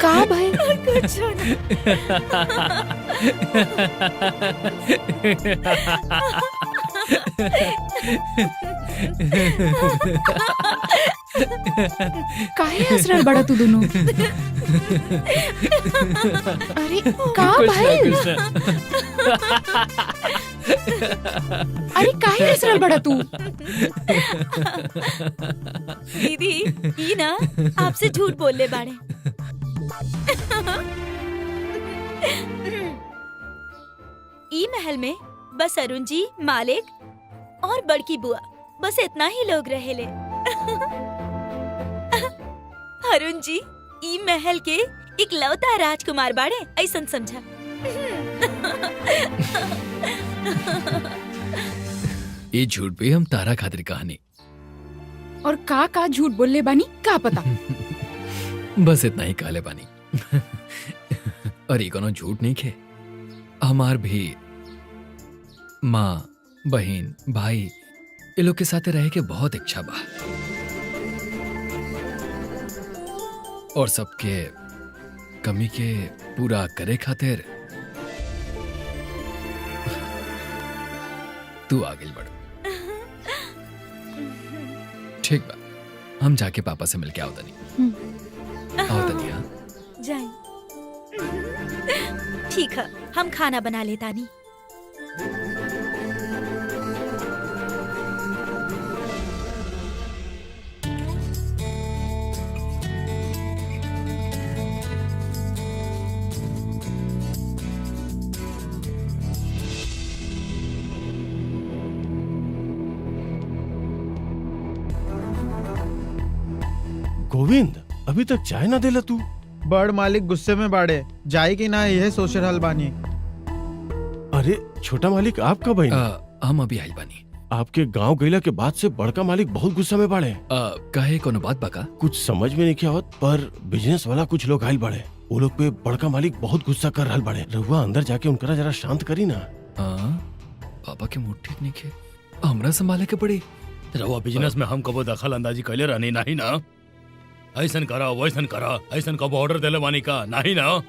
का भाई? कुछ काहे हंस रहल बड़ा तू दोनों? अरे का भाई? अरे काहे हंस रहल बड़ा तू? दीदी ई ना आपसे झूठ बोलले बाड़े। ई महल में बस अरुण जी, मालिक और बड़की बुआ, बस इतना ही लोग रहेले। अरुण जी ई महल के इकलौता राजकुमार बाड़े, ऐसन समझा। ये झूठ भी हम तारा खातिर कहानी। और का झूठ बोलले बानी का पता? बस इतना ही काले बानी। और ये कोनो झूठ नहीं खे। हमार भी माँ, बहन, भाई ये लोग के साथ रह के बहुत इच्छा बा और सबके कमी के पूरा करे खातिर तू आगे बढ़। ठीक बा, हम जाके पापा से मिलके आओ तनी। आओ तनी। हाँ जाए। ठीक है, हम खाना बना लेता नहीं। गोविंद, अभी तक चाय ना देला तू? बड़ मालिक गुस्से में बाड़े, जाए कि ना यह सोच रहल बानी। अरे छोटा मालिक, आप कब आई? हम अभी आइल बानी। आपके गांव गईला के बाद से बड़का मालिक बहुत गुस्सा में बाड़े। कहे कोनो बात बाका? कुछ समझ में नहीं आवत, पर बिजनेस वाला कुछ लोग आइल बाड़े। वो लोग पे बड़का मालिक बहुत गुस्सा कर रहल बाड़े। रहुआ अंदर जाके उनकरा जरा शांत करी ना। पापा के मूड ठीक नहीं खे, हमरा संभाले के पड़ी। रहुआ बिजनेस में हम कबो दखल अंदाजी कैले रहनी नहीं ना? ऐसन करा वैसन करा, ऐसन कबो ऑर्डर देले बानी का नहीं ना?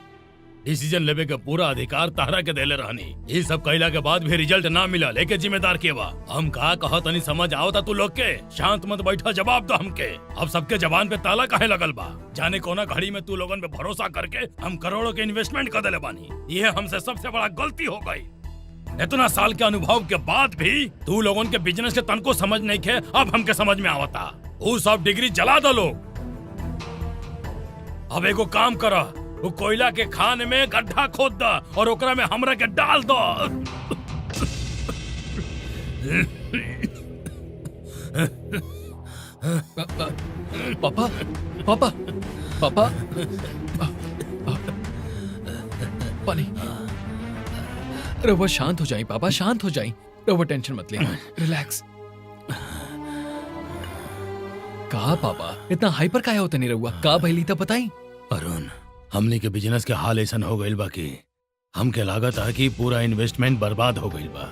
डिसीजन लेवे के पूरा अधिकार तारा के देले रहनी। ये सब कहला के बाद भी रिजल्ट ना मिला, लेके जिम्मेदार के बा। हम का कहत नहीं समझ आवता तू लोग के? शांत मत बैठा, जवाब दो हमके। अब सबके जबान पे ताला काहे लगल बा? जाने कोना घड़ी में तू लोगन पे भरोसा करके हम करोड़ों के इन्वेस्टमेंट कर देले बानी। ये हमसे सबसे बड़ा गलती हो गई। इतना साल के अनुभव के बाद भी तू लोगन के बिजनेस के तनको समझ नहीं खे। अब हमके समझ में आवता। वो सब डिग्री जला दो लोग। अब एगो काम करा, वो कोयला के खान में गड्ढा खोद दा और ओकरा में हमरा के डाल दो। पापा, पापा, पापा, पानी। रहुआ शांत हो जाए पापा, शांत हो जाए। रहुआ टेंशन मत ले, रिलैक्स। का पापा इतना हाइपर काहे होता नहीं रहुआ? का भइली त बताई। अरुण, हमने के बिजनेस के हाल ऐसा हो गइल बा कि हमके लागत है कि पूरा इन्वेस्टमेंट बर्बाद हो गइल बा।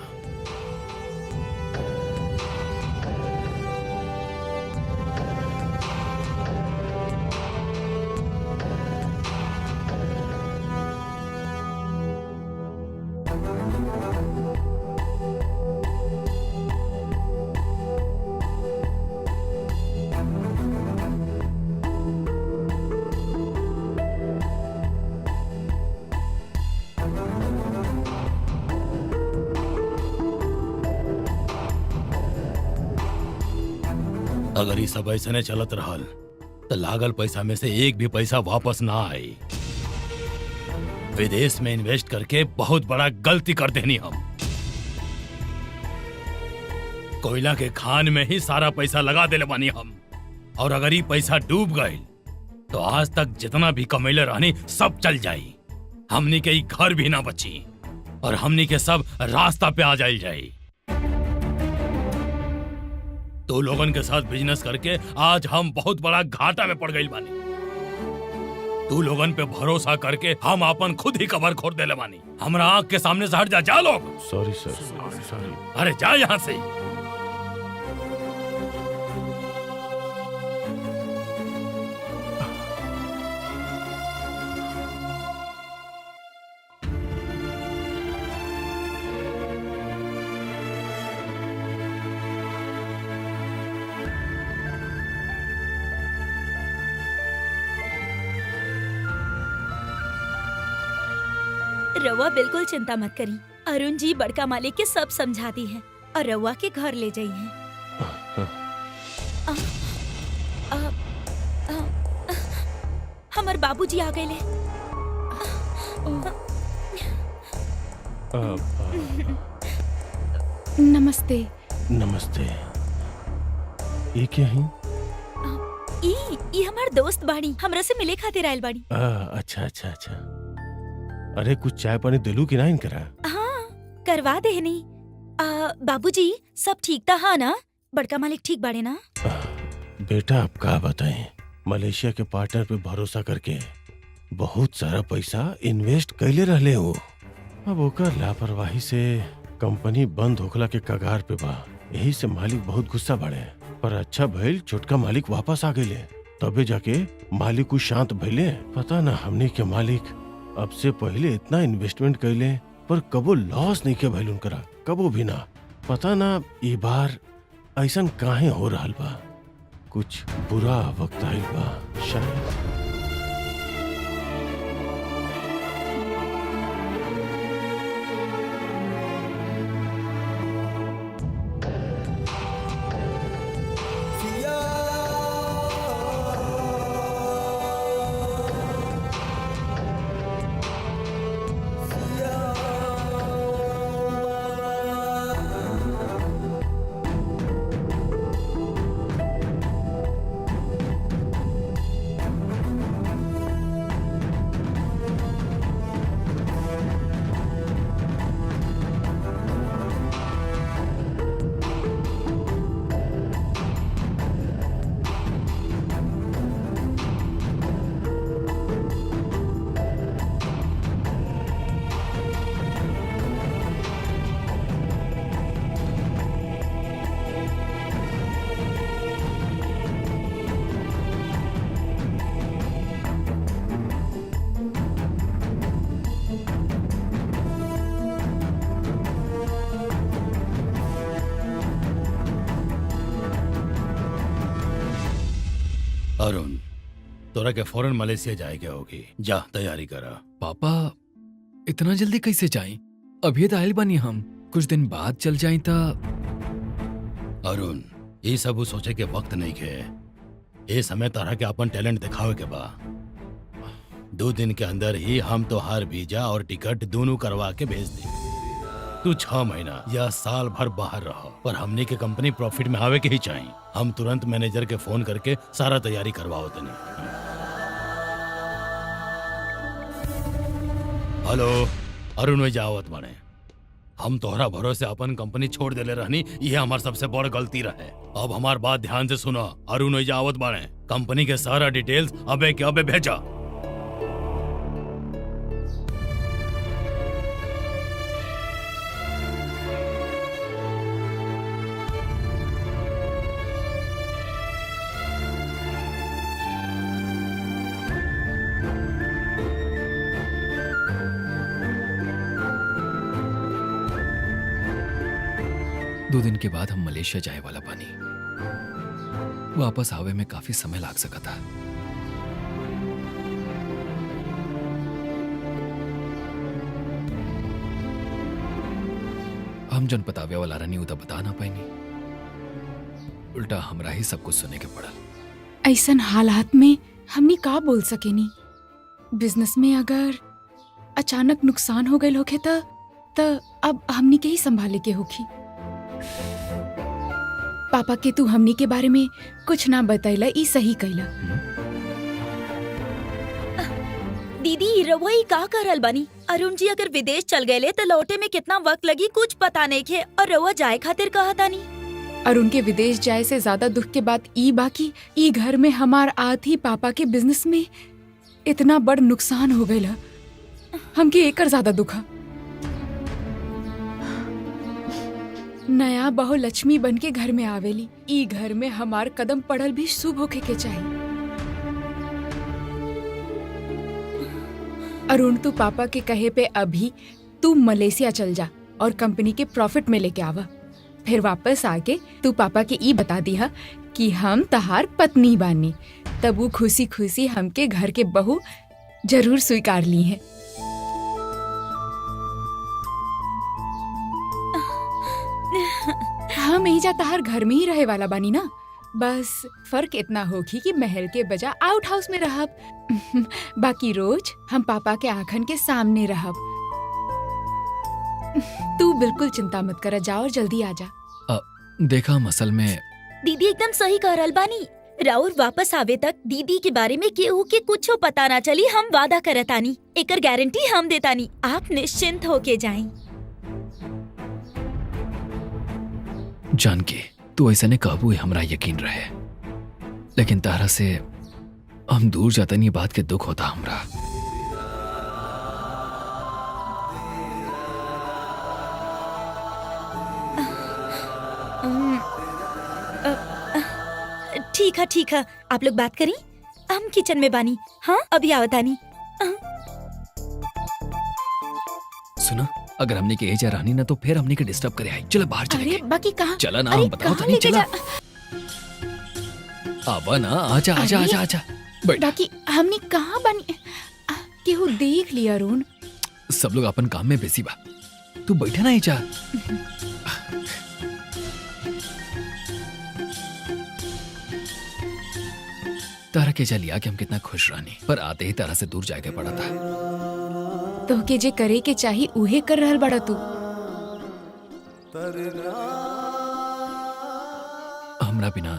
अगर ये सब ऐसे चलत रहल तो लागल पैसा में से एक भी पैसा वापस ना आई। विदेश में इन्वेस्ट करके बहुत बड़ा गलती कर देनी हम। कोयला के खान में ही सारा पैसा लगा देले बानी हम। और अगर ये पैसा डूब गए तो आज तक जितना भी कमैले रहनी सब चल जाई। हमनी के घर भी ना बची और हमनी के सब रास्ता पे आ जाई। तो लोगन के साथ बिजनेस करके आज हम बहुत बड़ा घाटा में पड़ गई बानी। तू लोगन पे भरोसा करके हम अपन खुद ही कबर खोद देले बानी। हमरा आँख के सामने से हट जा लोग। सॉरी सर, सॉरी। अरे जा यहाँ से। रवा बिल्कुल चिंता मत करी। अरुण जी बड़का मालिक के सब समझाती है और रवा के घर ले जाई है। हमार बाबूजी आ गए ले। नमस्ते। नमस्ते। ये क्या है? ई हमार दोस्त बाड़ी, हमरा से मिले खातिर आयल बाड़ी। अच्छा अच्छा अच्छा। अरे कुछ चाय पानी दिलू की ना इनकरा? हाँ करवा दे नहीं। बाबूजी सब ठीक था? हाँ ना, बड़का मालिक ठीक बाड़े ना? बेटा अब का बताएं, मलेशिया के पार्टनर पे भरोसा करके बहुत सारा पैसा इन्वेस्ट कैले रहले हो। अब ओकर लापरवाही से कंपनी बंद होखला के कगार पे बा। यही से मालिक बहुत गुस्सा बाड़े। पर अच्छा भइल छोटका मालिक वापस आ गए, तबे जाके मालिक कुछ शांत भइले। पता ना हमने के मालिक अब से पहले इतना इन्वेस्टमेंट कैले पर कबो लॉस नहीं के भइल उनकरा, कबो भी ना। पता ना ये बार ऐसन काहे हो रहल बा, कुछ बुरा वक्त आइल बा शायद। अरुण, तोरा के फौरन मलेशिया जाए के होगी। जा तैयारी करा। पापा इतना जल्दी कैसे जाएं? अभी तो आयल बानी हम, कुछ दिन बाद चल जाएं ता। अरुण, ये सब सोचे के वक्त नहीं है। ये समय तरह के अपन टैलेंट दिखावे के बा। 2 दिन के अंदर ही हम तोहार वीजा और टिकट दोनों करवा के भेज दे। तू 6 महीना या साल भर बाहर रहो, पर हमने के कंपनी प्रॉफिट में आवे के ही चाहिए। हम तुरंत मैनेजर के फोन करके सारा तैयारी करवाओ तनी। हेलो अरुण, में जावत बने। हम तोहरा भरोसे अपन कंपनी छोड़ देले रहनी, ये हमार सबसे बड़ गलती रहे। अब हमार बात ध्यान से सुनो। अरुण में जावत बने, कंपनी के सारा डिटेल्स अबे के अबे भेजा। दो दिन के बाद हम मलेशिया जाए वाला बानी। वापस आवे में काफी समय लाग सका था। हम जन पतावे वाला रहनी उदा बता ना पाईनी, उल्टा हमरा ही सब कुछ सुने के पड़ल। ऐसन हालात में हमनी का बोल सकेनी। बिजनेस में अगर अचानक नुकसान हो गए होखे त अब हमनी के ही संभाले के होखी। पापा के तू हमनी के बारे में कुछ ना बतैला, ई सही कैला। दीदी रवई का करल बानी? अरुण जी अगर विदेश चल गए तो लौटे में कितना वक्त लगी कुछ पता नहीं खे, और रवा जाए खातिर कहा तानी। अरुण के विदेश जाए से ज्यादा दुख के बात ई बाकी ई घर में हमार आधी पापा के बिजनेस में इतना बड़ नुकसान हो गइल ह हमके एकर ज्यादा दुख ह। नया बहू लक्ष्मी बन के घर में आवेली, ई घर में हमार कदम पड़ल भी शुभ होके के चाहिए। अरुण तू पापा के कहे पे अभी तू मलेशिया चल जा और कंपनी के प्रॉफिट में लेके आवा। फिर वापस आके तू पापा के ई बता दिया कि हम तहार पत्नी बानी, तब वो खुशी खुशी हमके घर के बहू जरूर स्वीकार ली है। हम एजा तहार घर में ही रहे वाला बानी ना, बस फर्क इतना होगी कि महल के बजा आउट हाउस में रहब। बाकी रोज हम पापा के आंखन के सामने रहब। तू बिल्कुल चिंता मत कर, जा और जल्दी आ जा। देखा हम असल में दीदी एकदम सही कह रहल बानी। राउर वापस आवे तक दीदी के बारे में केहू के कुछो पता ना चली, हम वादा करतानी। एकर गारंटी हम देतानी, आप निश्चिंत होके जाएं। जान के तू ऐसा ने कहबू हमरा यकीन रहे, लेकिन तारा से हम दूर जाते नहीं बात के दुख होता हमरा। ठीक है, आप लोग बात करी, हम किचन में बानी। हाँ अभी आवतानी। सुना, अगर हमने के एजा रहनी ना तो फिर हमने के डिस्टर्ब करे आई। चला बाहर अरे चलेंगे। बाकी कहाँ? चला ना, अरे हम बताओ तो कहाँ नहीं। लेके चला जा? आवा ना, आजा आजा अरे, आजा आजा बैठ। बाकी हमने कहाँ बनी? केहू देख लिया अरुण। सब लोग अपन काम में बिजी बा, तू बैठा ना एजा। तारा के जा लिया कि हम कितना खुश रहनी, पर आते ही तारा से दूर जाके पड़ा था। तो के जे करे के चाही उहे कर रहल बड़ा तू। हमरा बिना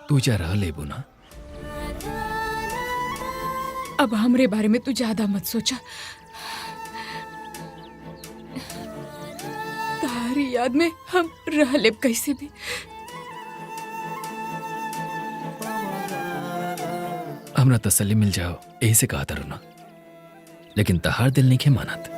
तू जा रह लेबू ना। अब हमरे बारे में तू ज्यादा मत सोचा। तारी याद में हम रह लेब कैसे भी। हमरा तसल्ली मिल जाओ यही से कहा था रुना, लेकिन तहार दिल नहीं के मानत।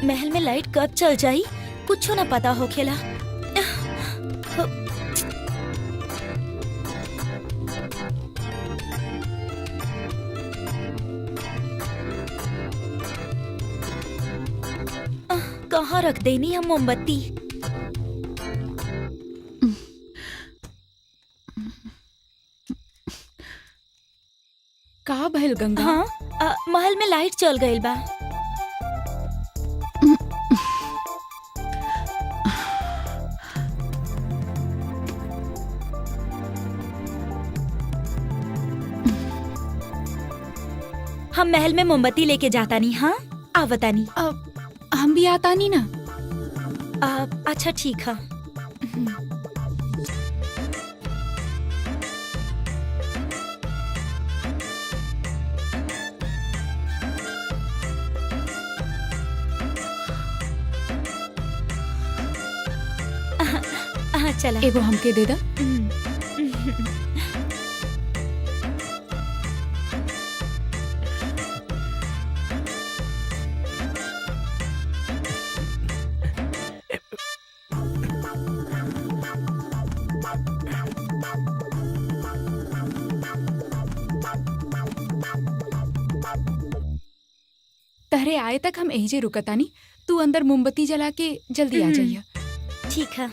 महल में लाइट कब चल जाई कुछ न पता हो खेला। कहाँ रख देनी हम मोमबत्ती? का भइल गंगा? हाँ, महल में लाइट चल गइल बा। हम महल में मोमबत्ती लेके जाता नहीं। हाँ आवता नहीं। हम भी आता नहीं ना। अच्छा ठीक है। चला एगो हमके दे दा। तहरे आए तक हम यही जे रुकतानी, तू अंदर मोमबत्ती जला के जल्दी आ जाइए। ठीक है।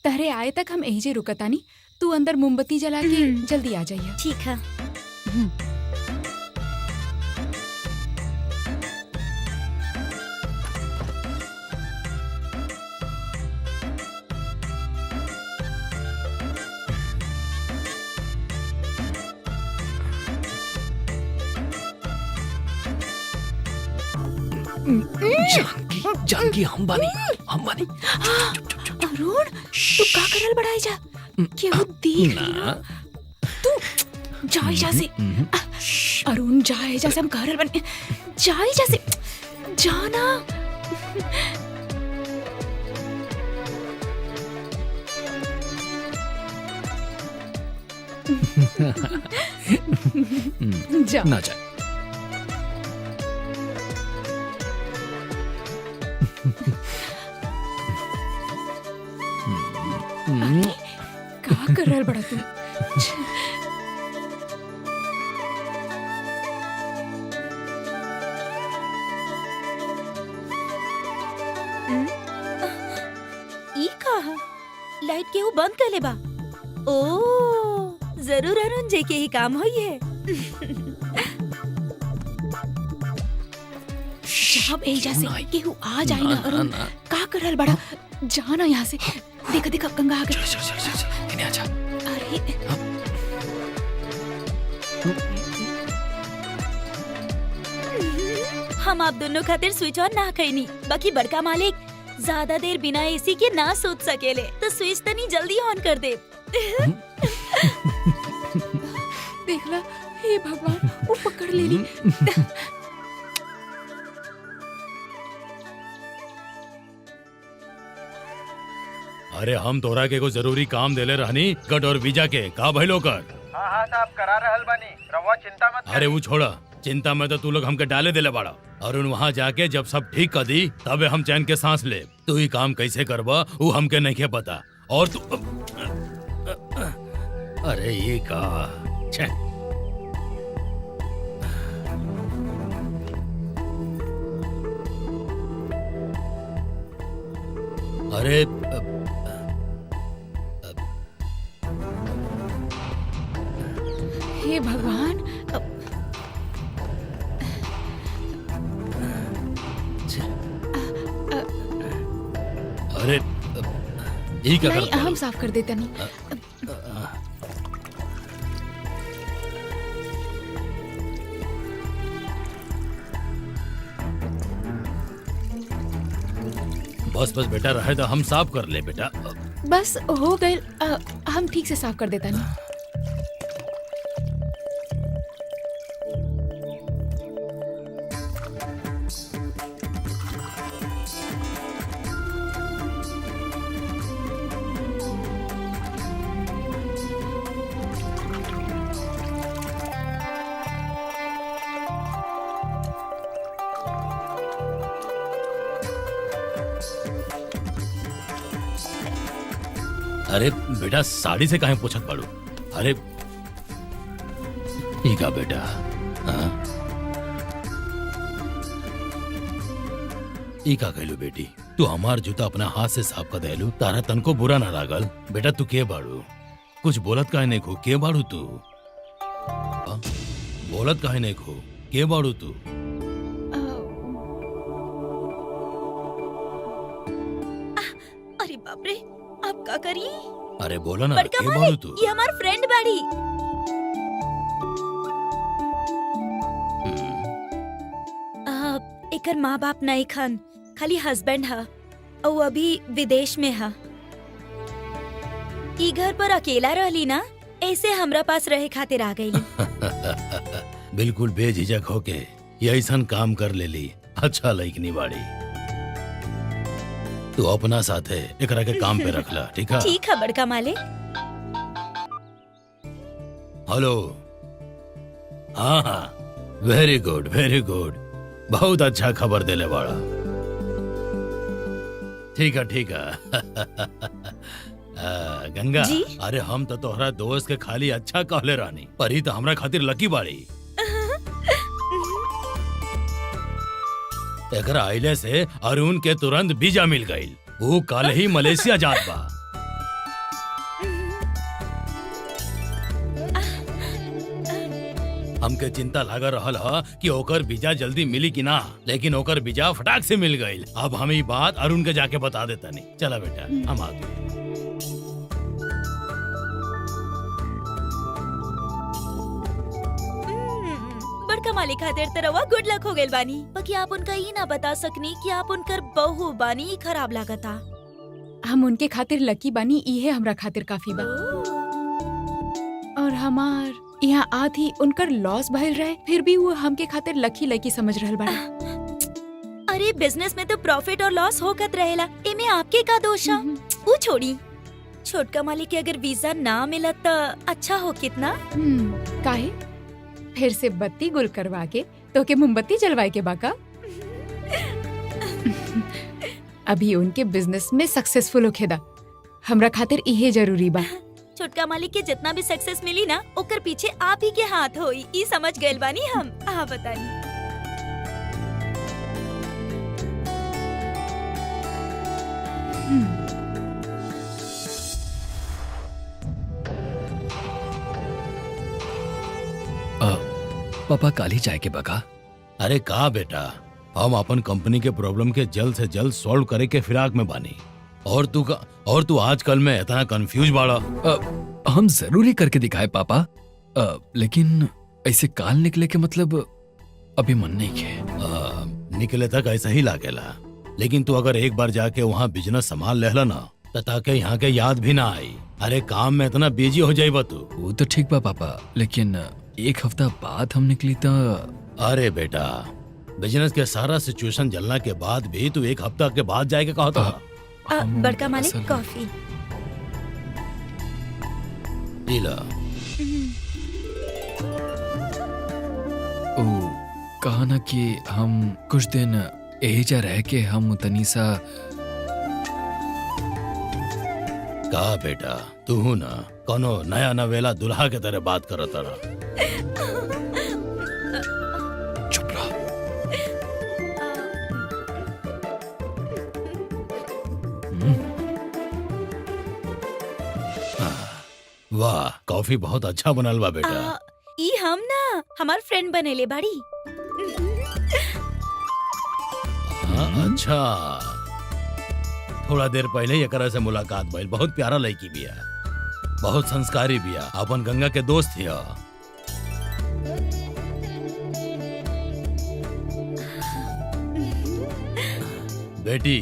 तहरे आए तक हम यही जे रुकतानी, तू अंदर मोमबत्ती जला के जल्दी आ जाइए। ठीक है। जानकी हम बानी। अरुण, तू का करल बड़ाई जा? केहू देख ली ना। तू जा एजा से। अरुण जा एजा से, हम करल बन। जा एजा से, जाना। जा ना जा। का करल बड़ा तू? ई कहा लाइट केहू बंद कर ले बा। ओ जरूर अरुण जे के ही काम होई है। जब एजा से केहू आ जाए ना अरुण, का करल बड़ा? जाना यहाँ से। देखा देखा गंगा आ गई। इन्हें आजा। अरे हम आप दोनों खातिर स्विच ऑन ना कईनी, बाकी बड़का मालिक ज्यादा देर बिना एसी के ना सोच सकेले, तो स्विच तनी जल्दी ऑन कर दे। देखला, हे भगवान, वो पकड़ लेली। अरे हम तोरा के को जरूरी काम देले रहनी, कट और वीजा के का भइलो कर। हाँ साहब करा रहल बानी, रउआ चिंता मत अरे वो छोड़ा, चिंता में तो तू लोग हमके डाले देले बाड़ा। और वहाँ जाके जब सब ठीक कर दी तबे हम चैन के सांस ले। तू ही काम कैसे करबा वो हमके नहीं के पता। और तू अरे ये का छे। अरे हे भगवान, अरे ये क्या नहीं, करता हम है? साफ कर देते नहीं। बस बस बेटा, रहे तो हम साफ कर ले बेटा। बस हो गए। हम ठीक से साफ कर देता नहीं। अरे बेटा साड़ी से काहे पूछत बाड़ू? अरे ठीक है बेटा। हाँ? ई का कहलू बेटी, तू हमार जूता अपना हाथ से साफ कर देलू, तारा तन को बुरा ना लागल? बेटा तू के बाड़ू? कुछ बोलत काहे नहीं खो? के बाड़ू तू? हाँ? बोलत काहे नहीं खो? के बाड़ू तू? अरे बाप रे, अब का करी? अरे बोला ना, बड़का के बाड़ू मालिक, तू? ये हमार फ्रेंड बाड़ी। एकर माँ बाप नहीं खन, खाली हस्बैंड हा और अभी विदेश में हा। ई घर पर अकेला रहली ना, ऐसे हमरा पास रहे खातिर आ गई। बिल्कुल बेझिझक होके ये ऐसन काम कर लेली, अच्छा लइकनी बाड़ी। तू अपना साथे एकरा के काम पे रखला, ठीक है? ठीक है बड़का मालिक। हेलो। हाँ हाँ, वेरी गुड वेरी गुड, बहुत अच्छा खबर देले बाड़ा। ठीक है ठीक है। गंगा जी? अरे हम तो तोहरा दोस्त के खाली अच्छा कहले रानी, पर ही तो हमरा खातिर लकी बाड़ी। एकरा आइले से अरुण के तुरंत वीजा मिल गई, वो कल ही मलेशिया जात बा। हमके चिंता लगा रहल ह कि ओकर वीजा जल्दी मिली कि ना, लेकिन ओकर वीजा फटाक से मिल गई। अब हम ये बात अरुण के जाके बता देता नहीं। चला बेटा हम आ गए। बड़का मालिक खातिर तरवा गुड लक हो गइल बानी, बाकी आप उनका ही ना बता सकनी कि आप उनकर बहू बानी। ई खराब लागता। हम उनके खातिर लकी बानी, इहे हमरा खातिर काफी बा। और हमार यहाँ आधी उनकर लॉस भइल रहे, फिर भी वो हमके खातिर लकी लकी समझ रहल बा। अरे बिजनेस में तो प्रॉफिट और लॉस होकत रहेला, एमे आपके का दोष है? वो छोड़ी, छोटका मालिक के अगर वीजा ना मिलत तो अच्छा हो कितना। काहे? फिर से बत्ती गुल करवा के तो के मोमबत्ती जलवाए के बाका। अभी उनके बिजनेस में सक्सेसफुल होखेदा, हमरा खातिर इहे जरूरी बा। छोटका मालिक के जितना भी सक्सेस मिली ना, ओकर पीछे आप ही के हाथ होई, ई समझ गइल बानी हम। आ बतानी। पापा काली चाय के बका। अरे का बेटा, हम अपन कंपनी के प्रॉब्लम के जल्द से जल्द सॉल्व करे के फिराक में बानी। और तू आजकल में इतना कंफ्यूज बाड़ा। हम जरूरी करके दिखाए पापा, लेकिन ऐसे काल निकले के मतलब अभी मन नहीं के। निकले तक ऐसा ही लागेला, लेकिन तू अगर एक बार जाके वहाँ बिजनेस संभाल लेला ना, तो ताके यहाँ के याद भी ना आई। अरे काम में इतना बिजी हो जाइबा तू। वो तो ठीक बा पापा, लेकिन एक हफ्ता बाद हम निकली तो। अरे बेटा, बिजनेस के सारा सिचुएशन जलना के बाद भी तू एक हफ्ता के बाद जाएगा कहा था? बड़का मालिक कॉफी। लीला। ओ कहा ना कि हम कुछ दिन यही जा रह के हम उतनी सा। का बेटा, तू ना कोनो नया नवेला दुल्हा के तरह बात करत रहा। चुप रहा। वाह, कॉफी बहुत अच्छा बनल बा बेटा। ई हम ना हमार फ्रेंड बनेले बाड़ी। अच्छा, थोड़ा देर पहले ही एकरा से मुलाकात भइल। बहुत प्यारा लड़की बिया, बहुत संस्कारी बिया, अपन गंगा के दोस्त हिया। बेटी,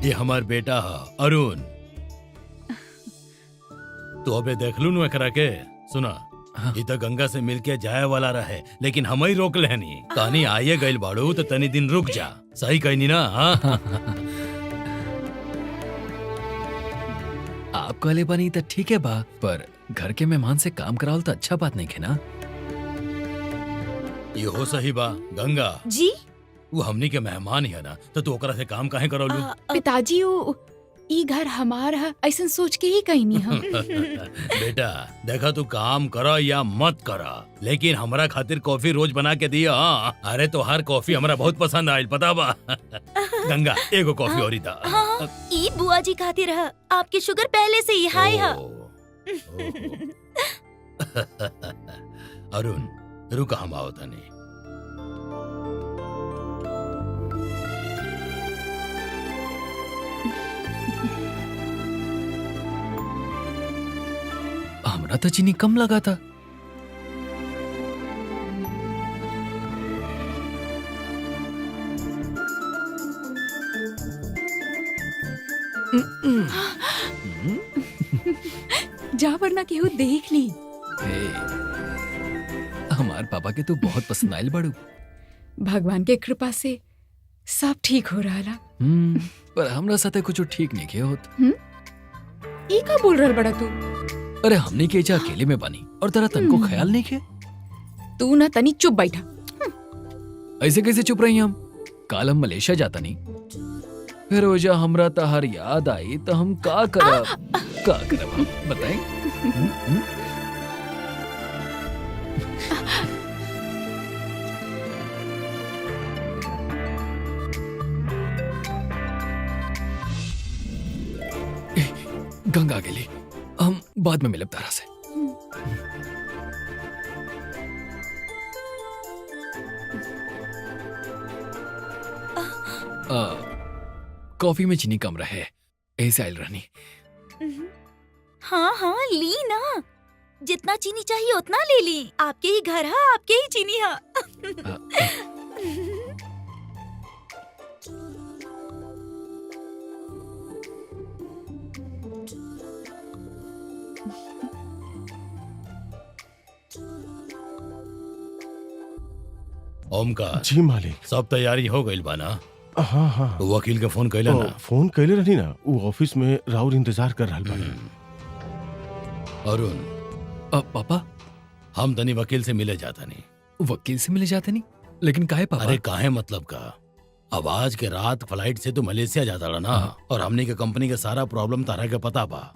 ये हमार बेटा है अरुण। तो अबे देख लू नु एकरा के। सुना, ये तो गंगा से मिलके जाए वाला रहे, लेकिन हम ही रोक लेनी। कहानी आइए गइल बाड़ू तो तनी दिन रुक जा। सही कहनी ना? हाँ? आप कहले बनी तो ठीक है बा, पर घर के मेहमान से काम कराओ तो अच्छा बात नहीं है ना। ये हो सही बा। गंगा जी? वो हमनी के मेहमान ही है ना, तो तू ओकरा से काम काहे करौलू? पिताजी ई घर हमार है ऐसा सोच के ही कहीं नहीं हम। बेटा देखा तू काम करा या मत करा, लेकिन हमरा खातिर कॉफी रोज बना के दिया। हाँ। अरे तो हर कॉफी हमरा बहुत पसंद आयल, पता बा। गंगा एगो कॉफी और था। हाँ, ई बुआ जी खातिर है, आपकी शुगर पहले से ही हाई है। अरुण रुका, हम आओ तनी। हमरा तो चीनी कम लगा था। जा वरना केहू देख ली। हमार पापा के तो बहुत पसंद आयल बड़ू। भगवान के कृपा से सब ठीक हो रहा। पर हमरा साथे कुछ ठीक नहीं के होत। ई का बोल रहा बड़ा तू? अरे हमने के जा अकेले में बनी और तेरा तन को ख्याल नहीं के। तू ना तनी चुप बैठा। ऐसे कैसे चुप रही हम? काल हम मलेशिया जाता नहीं, फिर वजह हमरा तहार याद आई तो हम का करब हम बताएं? गंगा के लिए हम बाद में मिलब तारा से। कॉफी में चीनी कम रहे ऐसे आयल रहनी। हाँ हाँ ली ना, जितना चीनी चाहिए उतना ले ली। आपके ही घर है, आपके ही चीनी है। ओमकार जी मालिक। सब तैयारी हो गई बा ना? हाँ हाँ। तो वकील के फोन कैला ना? फोन कैले रहनी ना, वो ऑफिस में राउर इंतजार कर रहा बा। अरुण पापा हम तनी वकील से मिले जाता नहीं। वकील से मिले जाते नहीं? लेकिन काहे पापा? अरे काहे मतलब का, अब आज के रात फ्लाइट से तो मलेशिया जाता रहा ना, और हमने के कंपनी के सारा प्रॉब्लम तारा के पता बा।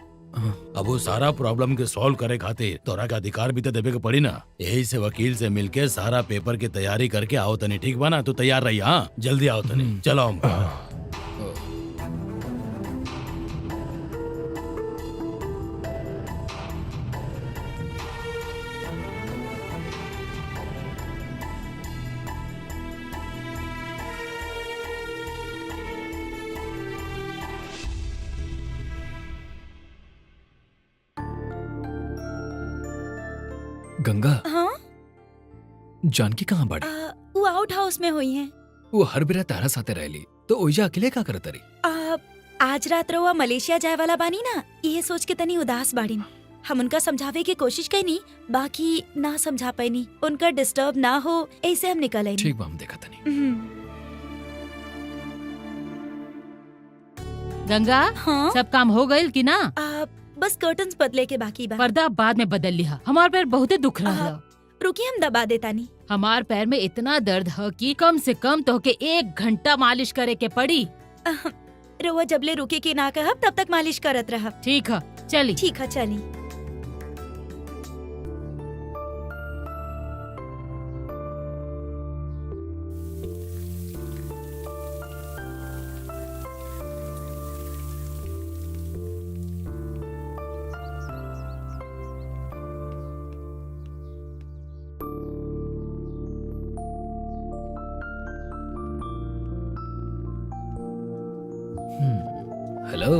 अब वो सारा प्रॉब्लम के सॉल्व करे खातिर तोरा का अधिकार भी तो देवे के पड़ी ना। यही से वकील से मिलके सारा पेपर की तैयारी करके आओ तनी, ठीक बा ना? तू तैयार रही? हाँ जल्दी आओ तनी, चलो हम। गंगा हाँ जानकी कहाँ बाड़ी? वो आउट हाउस में हुई हैं। वो हर बेरा तारा साथे रहली तो ओइजा अकेले का करत रही? आज रात रहुआ मलेशिया जाए वाला बानी ना, ये सोच के तनी उदास बाड़ी। हम उनका समझावे की कोशिश कईनी, बाकी ना समझा पैनी। उनका डिस्टर्ब ना हो ऐसे हम निकल आईनी। ठीक बा, हम देखा तनी। गंगा हाँ सब काम हो गइल कि ना? बस कर्टन्स बदले के बाकी बा। पर्दा बाद में बदल लिहा। हमार पैर बहुते दुख रहा। रुकी हम दबा देतानी। हमार पैर में इतना दर्द है कि कम से कम तोहके 1 घंटा मालिश करे के पड़ी। रहुआ जबले रुके के ना कहब तब तक मालिश करत रहब। ठीक है चली। ठीक है चली। हेलो।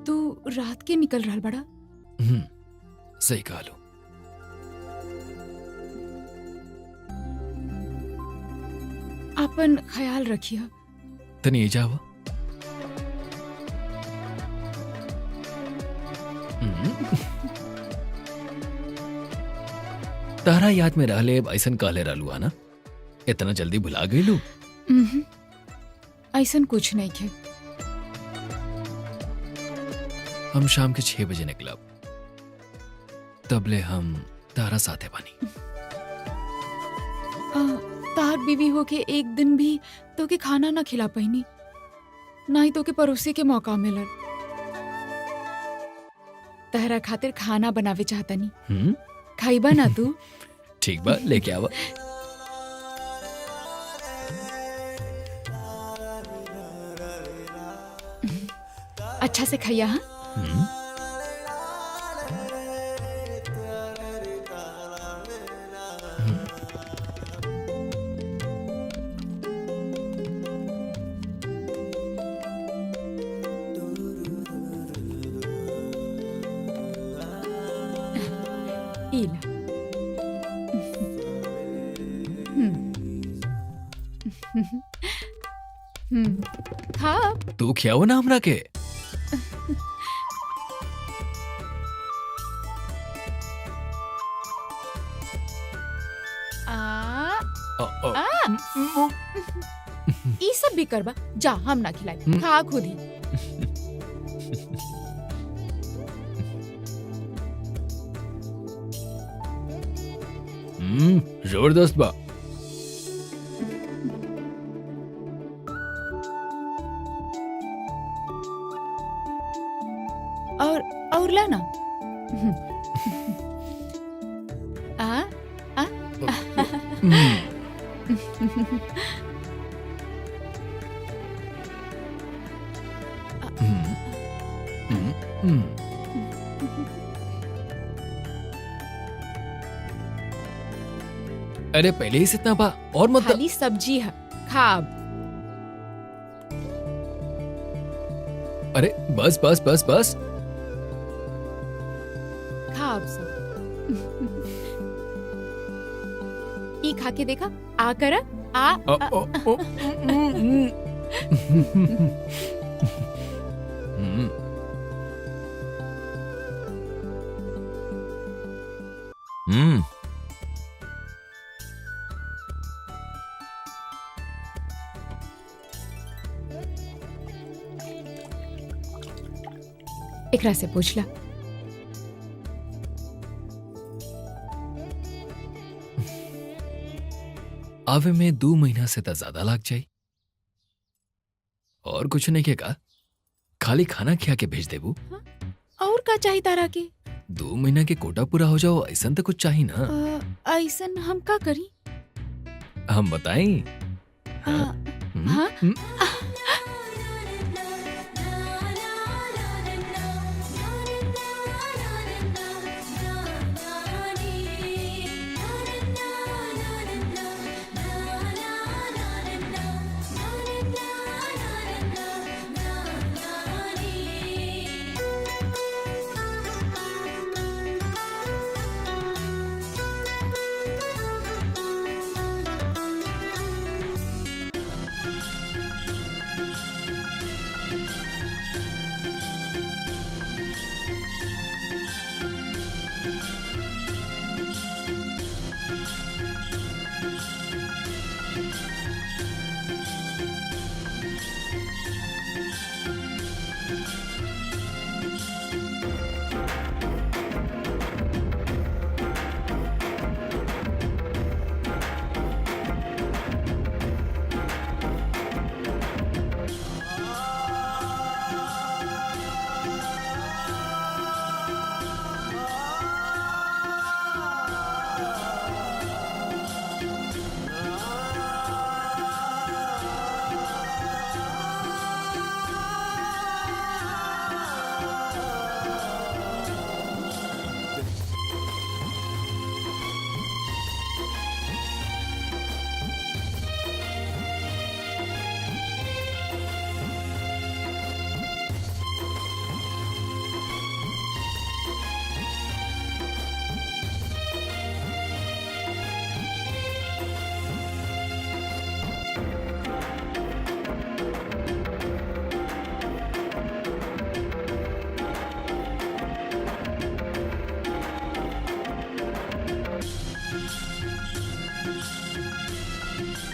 तू रात के निकल रहा बड़ा? सही कहा लो। अपन ख्याल रखिए। तनी जावा। तारा याद में रहले ऐसन कहले रहलू ना, इतना जल्दी भुला गईलू? ऐसन कुछ नहीं खे। हम शाम के 6 बजे निकलब, तबले हम तारा साथे बानी। तार बीवी होके एक दिन भी तो के खाना ना खिला पाईनी, ना ही तो के परोसे के मौका मिलल। तहरा खातिर खाना बनावे चाहतनी, खाइबा ना तू? ठीक बा, लेके आवा। अच्छा से खाइया। हाँ, ई ला। खा। तू खियाओ ना हमरा के। ई सब भी करबा? जा, हम ना खिलाई, खा खुद ही। जबरदस्त बा। और ला ना। अरे पहले ही से इतना बा, और मत। खाली सब्जी है, खा अब। अरे बस बस बस बस। खा अब सब। ई खा के देखा, आ कर आ, एकरा से पूछ ला। आवे में 2 महीना से तो ज्यादा लग जाई। और कुछ नहीं के का, खाली खाना खिया के भेज देबू। और का चाहिए तारा के? 2 महीना के कोटा पूरा हो जाओ, ऐसा तो कुछ चाहिए ना। ऐसन हम का करी? हम बताएं? हाँ?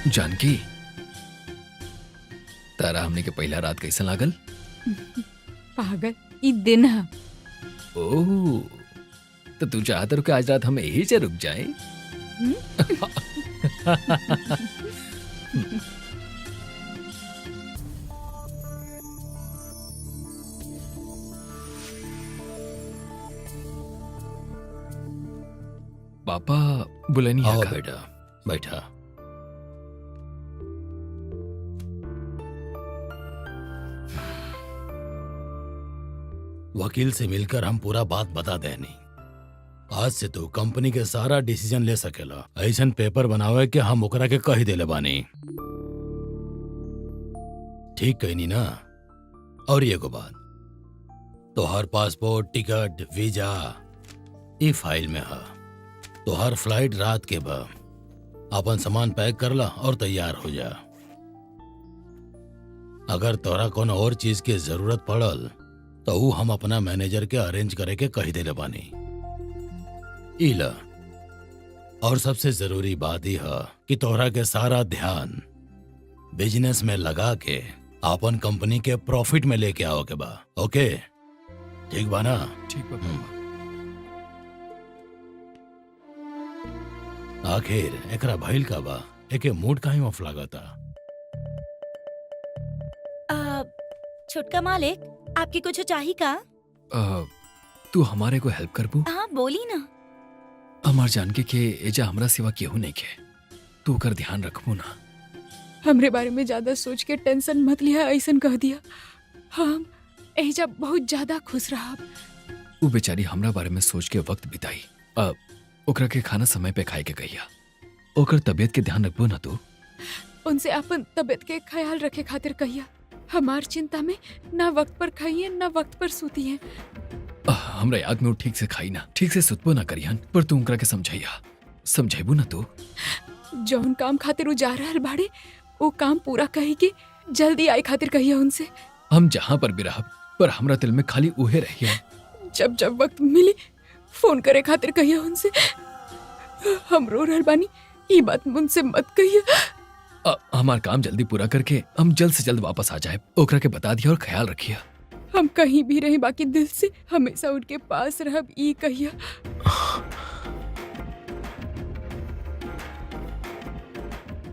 जानकी, तारा हमने के पहला रात कैसा लागल? पागल, ई दिन है। ओह, तो तू चाहत रहो कि आज रात हम यही से रुक जाएं? पापा बुलेनी आओ आका। बेटा, बैठा। वकील से मिलकर हम पूरा बात बता देनी। आज से तू कंपनी के सारा डिसीजन ले सकेला। ऐसन पेपर बनावे कि हम ओकरा के कही देले बानी। ठीक कहनी ना? और एगो बात, तोहर पासपोर्ट, टिकट, वीजा ई फाइल में है। तोहर फ्लाइट रात के बा। अपन सामान पैक करला और तैयार हो जा। अगर तोरा कोनो और चीज के जरूरत पड़ल तो ऊ हम अपना मैनेजर के अरेंज करे के कही देले बानी। इला, और सबसे जरूरी बात यह है कि तोहरा के सारा ध्यान बिजनेस में लगा के अपन कंपनी के प्रॉफिट में लेके आओ के बा। ओके, ठीक बा ना? ठीक बा पापा। आखिर एकरा भइल का बा? एके मूड काहे ऑफ लागता? छोटका मालिक, आपकी कुछ चाहिए का? तू हमारे को हेल्प करबू? हाँ, बोली ना। हमार जान के एजा हमरा सिवा केहू नहीं के। तू कर ध्यान रखबू ना। हमरे बारे में ज्यादा सोच के टेंशन मत लिया, ऐसन कह दिया। हम एजा बहुत ज्यादा खुश रहा। वो बेचारी हमरा बारे में सोच के वक्त बिताई। ओकरा के खाना समय पे खाए के कहिया। ओकर तबीयत के ध्यान रखबू ना तू। उनसे अपन तबीयत के ख्याल रखे खातिर कहिया। हमार चिंता में ना वक्त पर खाइए ना वक्त पर सूती है। हमरा याद में वो ठीक से खाई ना, ठीक से सुतबो ना करियन। पर तू उनकरा के समझाइया, समझेबू ना तू? जौन काम खातिर वो जा रहल बाड़े वो काम पूरा कही के जल्दी आई खातिर कहिया उनसे। हम जहाँ पर भी रहब, पर हमरा दिल में खाली उहे रहिया। जब जब वक्त मिली फोन करे खातिर कहिया उनसे। हम रो रहल बानी, ये बात मुझसे मत कहिया। हमार काम जल्दी पूरा करके हम जल्द से जल्द वापस आ जाए। ओकरा के बता दिया और ख्याल रखिया। हम कहीं भी रहे, बाकी दिल से हमेशा उनके पास रहब, ई कहिया।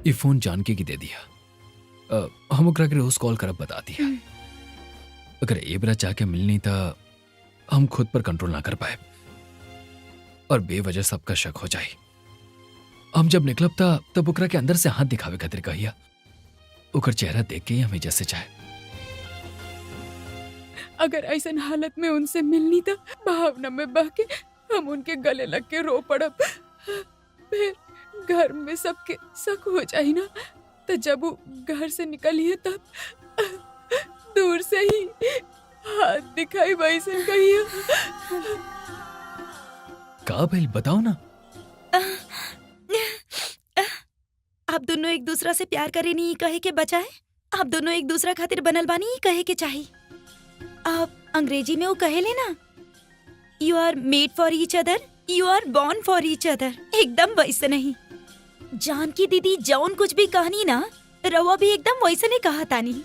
ये फोन जानकी की दे दिया। हम ओकरा के रोज कॉल करब बता दिया। अगर एबरा जाके मिलनी था, हम खुद पर कंट्रोल ना कर पाए और बेवजह सबका शक हो जाए। हम जब निकलब था तब ओकरा के अंदर से हाथ दिखावे खातिर कहिया। ओकर चेहरा देख के ही हमें जैसे चाहे। अगर ऐसन हालत में उनसे मिलनी था, भावना में बह के हम उनके गले लग के रो पड़ब। फिर घर में सबके शक हो जाए ना, तो जब वो घर से निकली है तब दूर से ही हाथ दिखाई वैसे कहिया। का भइल बताओ ना। आप दोनों एक दूसरा से प्यार करे नहीं कहे के बचाए। आप दोनों एक दूसरा खातिर बनल बानी ही कहे के चाहिए। आप अंग्रेजी में वो कहे लेना, you are made for each other, you are born for each other. एकदम वैसे नहीं। जानकी दीदी जौन कुछ भी कहनी ना, रवा भी एकदम वैसे नहीं कहा तानी।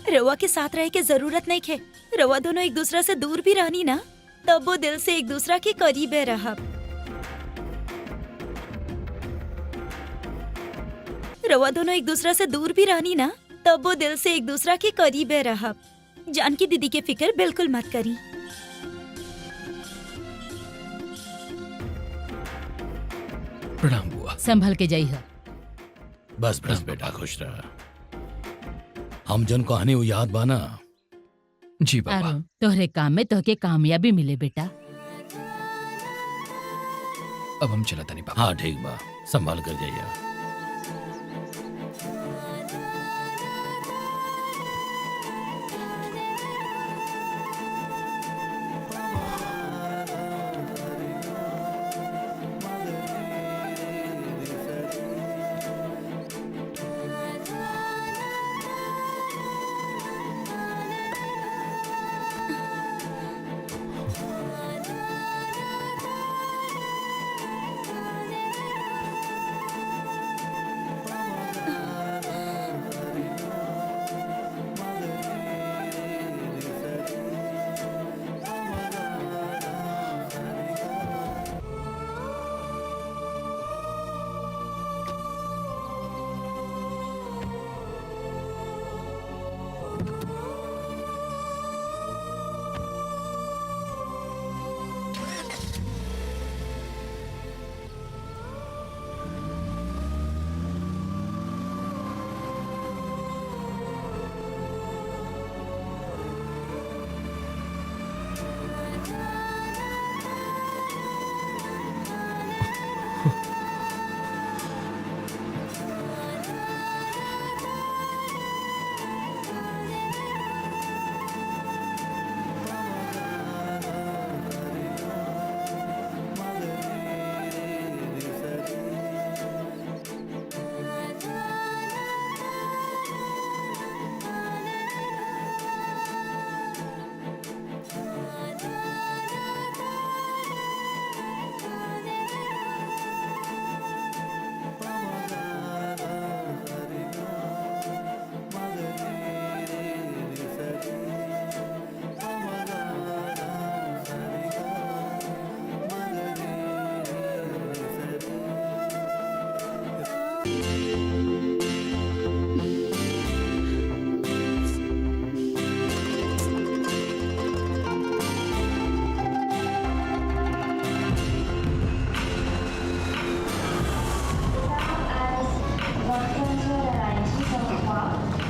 रवा के साथ रह के जरूरत नहीं खे। रवा दोनों एक दूसरा से दूर भी रहनी ना, तब वो दिल से एक दूसरा के करीबे रहा। रवा दोनों एक दूसरा से दूर भी रहनी ना, तब वो दिल से एक दूसरा के करीबे रहा। जानकी दीदी के फिक्र बिल्कुल मत करी। प्रणाम बुआ। संभल के जाइह। बस बस बेटा, खुश रह। हम जन कहानी वो याद बाना? जी बाबा। अरुण, तोहरे काम में तोहके कामयाबी मिले बेटा। अब हम चला तनी पापा। हाँ ठीक बा, संभाल कर जाइए।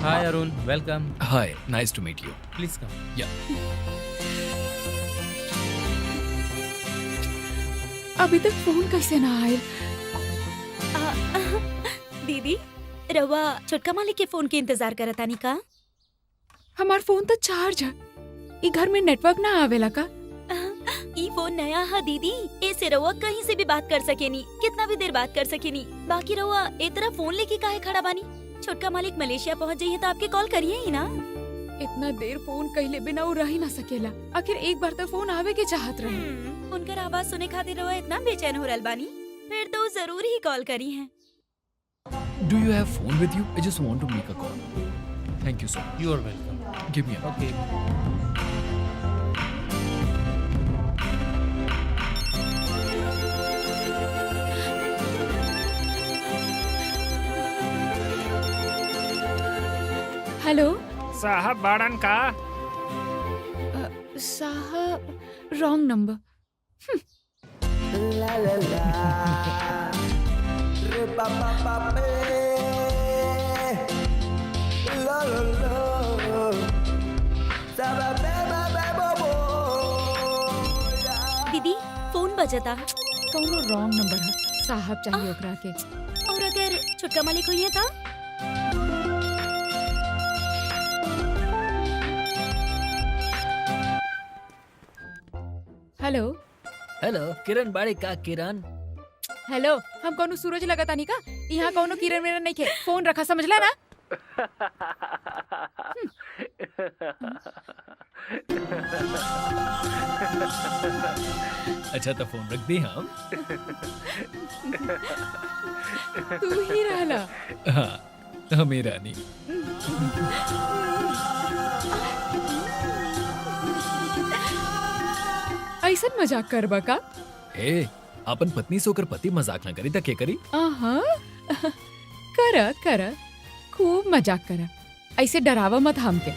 Hi Arun, welcome. Hi, nice to meet you. Please come. अभी तक फोन कैसे ना आए? दीदी रवा छोटका मालिक के फोन के इंतजार करत तानी का? हमार फोन तो चार्ज है। ई घर में नेटवर्क ना आवेला का? ई फोन नया है दीदी, ऐसे रवा कहीं से भी बात कर सकेनी, कितना भी देर बात कर सकेनी। बाकी रवा ए तरह फोन लेके काहे खड़ा बानी? छोटका मालिक मलेशिया पहुंच जाइए तो आपके कॉल करिए ही ना। इतना देर फोन कहले बिना वो रह ही ना सकेला। आखिर एक बार तो फोन आवे के चाहत रहे। उनकर आवाज सुने खातिर रवा इतना बेचैन हो रहल बानी, फिर तो जरूर ही कॉल करी है। Do you have phone with you? I just want to make a call. Thank you so much. You are welcome. Give me a Okay. Hello साहब बाड़न का साहब, रॉन्ग नंबर। दीदी फोन बजता, कौनो रॉन्ग नंबर है। साहब चाहिए ओकरा के। और अगर छोटका मालिक हुई है तो? हेलो हेलो किरण बाड़ी का किरण। हेलो, हम कौनो सूरज लगता नहीं का? यहाँ कौनो किरण मेरा नहीं खे। फोन रखा, समझला ना? अच्छा तो फोन रख दी हम। तू ही रहला। हाँ, हमें रानी। ऐसा मजाक करबा का? ए, अपन पत्नी से होकर पति मजाक न करी तो क्या करी? करा करा, खूब मजाक करा। ऐसे डरावा मत हमके।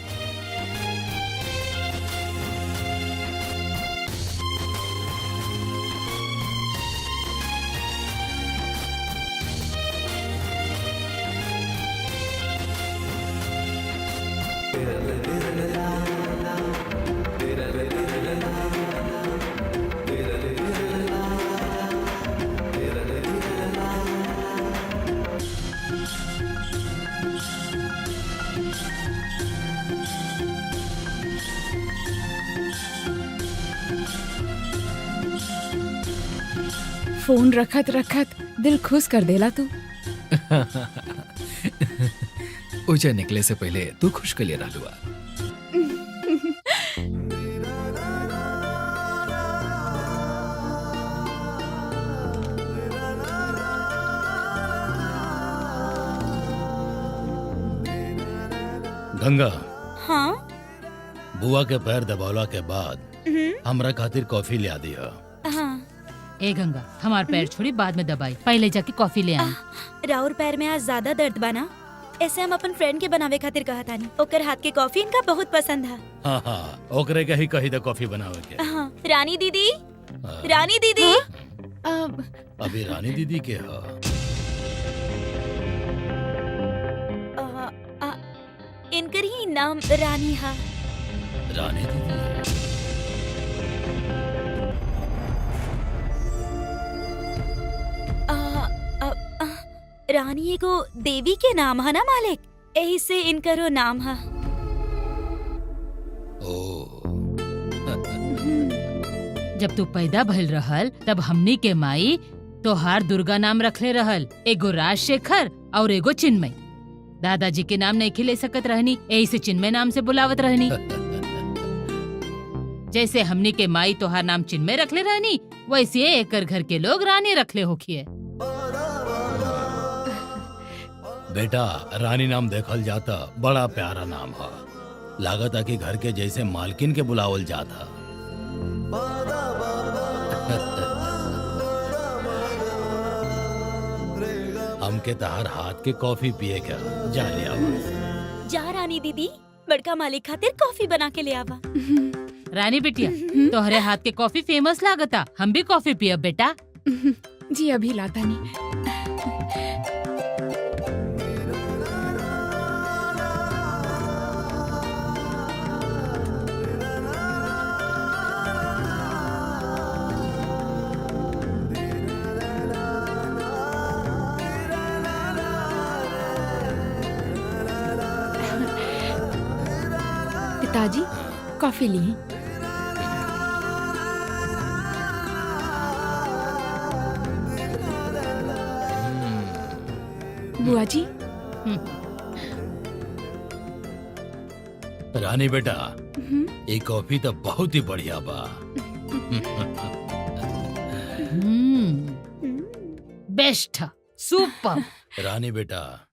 फोन रखत रखत दिल खुश कर देला तू। उजा निकले से पहले तू खुश के लिए रहलुआ। गंगा, हाँ? बुआ के पैर दबावला के बाद हमरा खातिर कॉफी ले आ दिया। हाँ। ए गंगा, हमार पैर छोड़ी बाद में दबाई, पहले जाके कॉफी ले आई। राउर पैर में आज ज्यादा दर्द बना, ऐसे हम अपन फ्रेंड के बनावे खातिर कहा तानी। ओकर हाथ के कॉफी इनका बहुत पसंद है। हाँ हाँ, ओकरे के ही कही दे कॉफी बनावे के। हाँ। रानी दीदी, हाँ। रानी दीदी। अभी रानी दीदी के हा? इनकर ही नाम रानी है। रानी दीदी? रानी एगो देवी के नाम है ना मालिक, यही से इनकरो नाम है। जब तू पैदा भइल रहल तब हमनी के माई तोहार दुर्गा नाम रखले रहल, एगो राजशेखर और एगो चिन्मय। दादाजी के नाम नहीं खिले सकत रहनी, यही से चिन्मय नाम से बुलावत रहनी। जैसे हमनी के माई तोहार नाम चिन्मय रखले रहनी, वैसे एकर घर के लोग रानी रखले होखिए। बेटा, रानी नाम देखल जाता बड़ा प्यारा नाम है। लागता कि घर के जैसे मालकिन के बुलावल जाता। हमके तहार हाथ के कॉफी पिए क्या? जा ले आवा। जा रानी दीदी, बड़का मालिक खातिर कॉफी बना के ले आवा। रानी बिटिया, तोहरे हाथ के कॉफी फेमस लागता, हम भी कॉफी पियब बेटा। जी अभी लाता नहीं। पिताजी कॉफी ली। बुआ जी रानी बेटा, हम्म, ये कॉफी तो बहुत ही बढ़िया बा। Best super. रानी बेटा,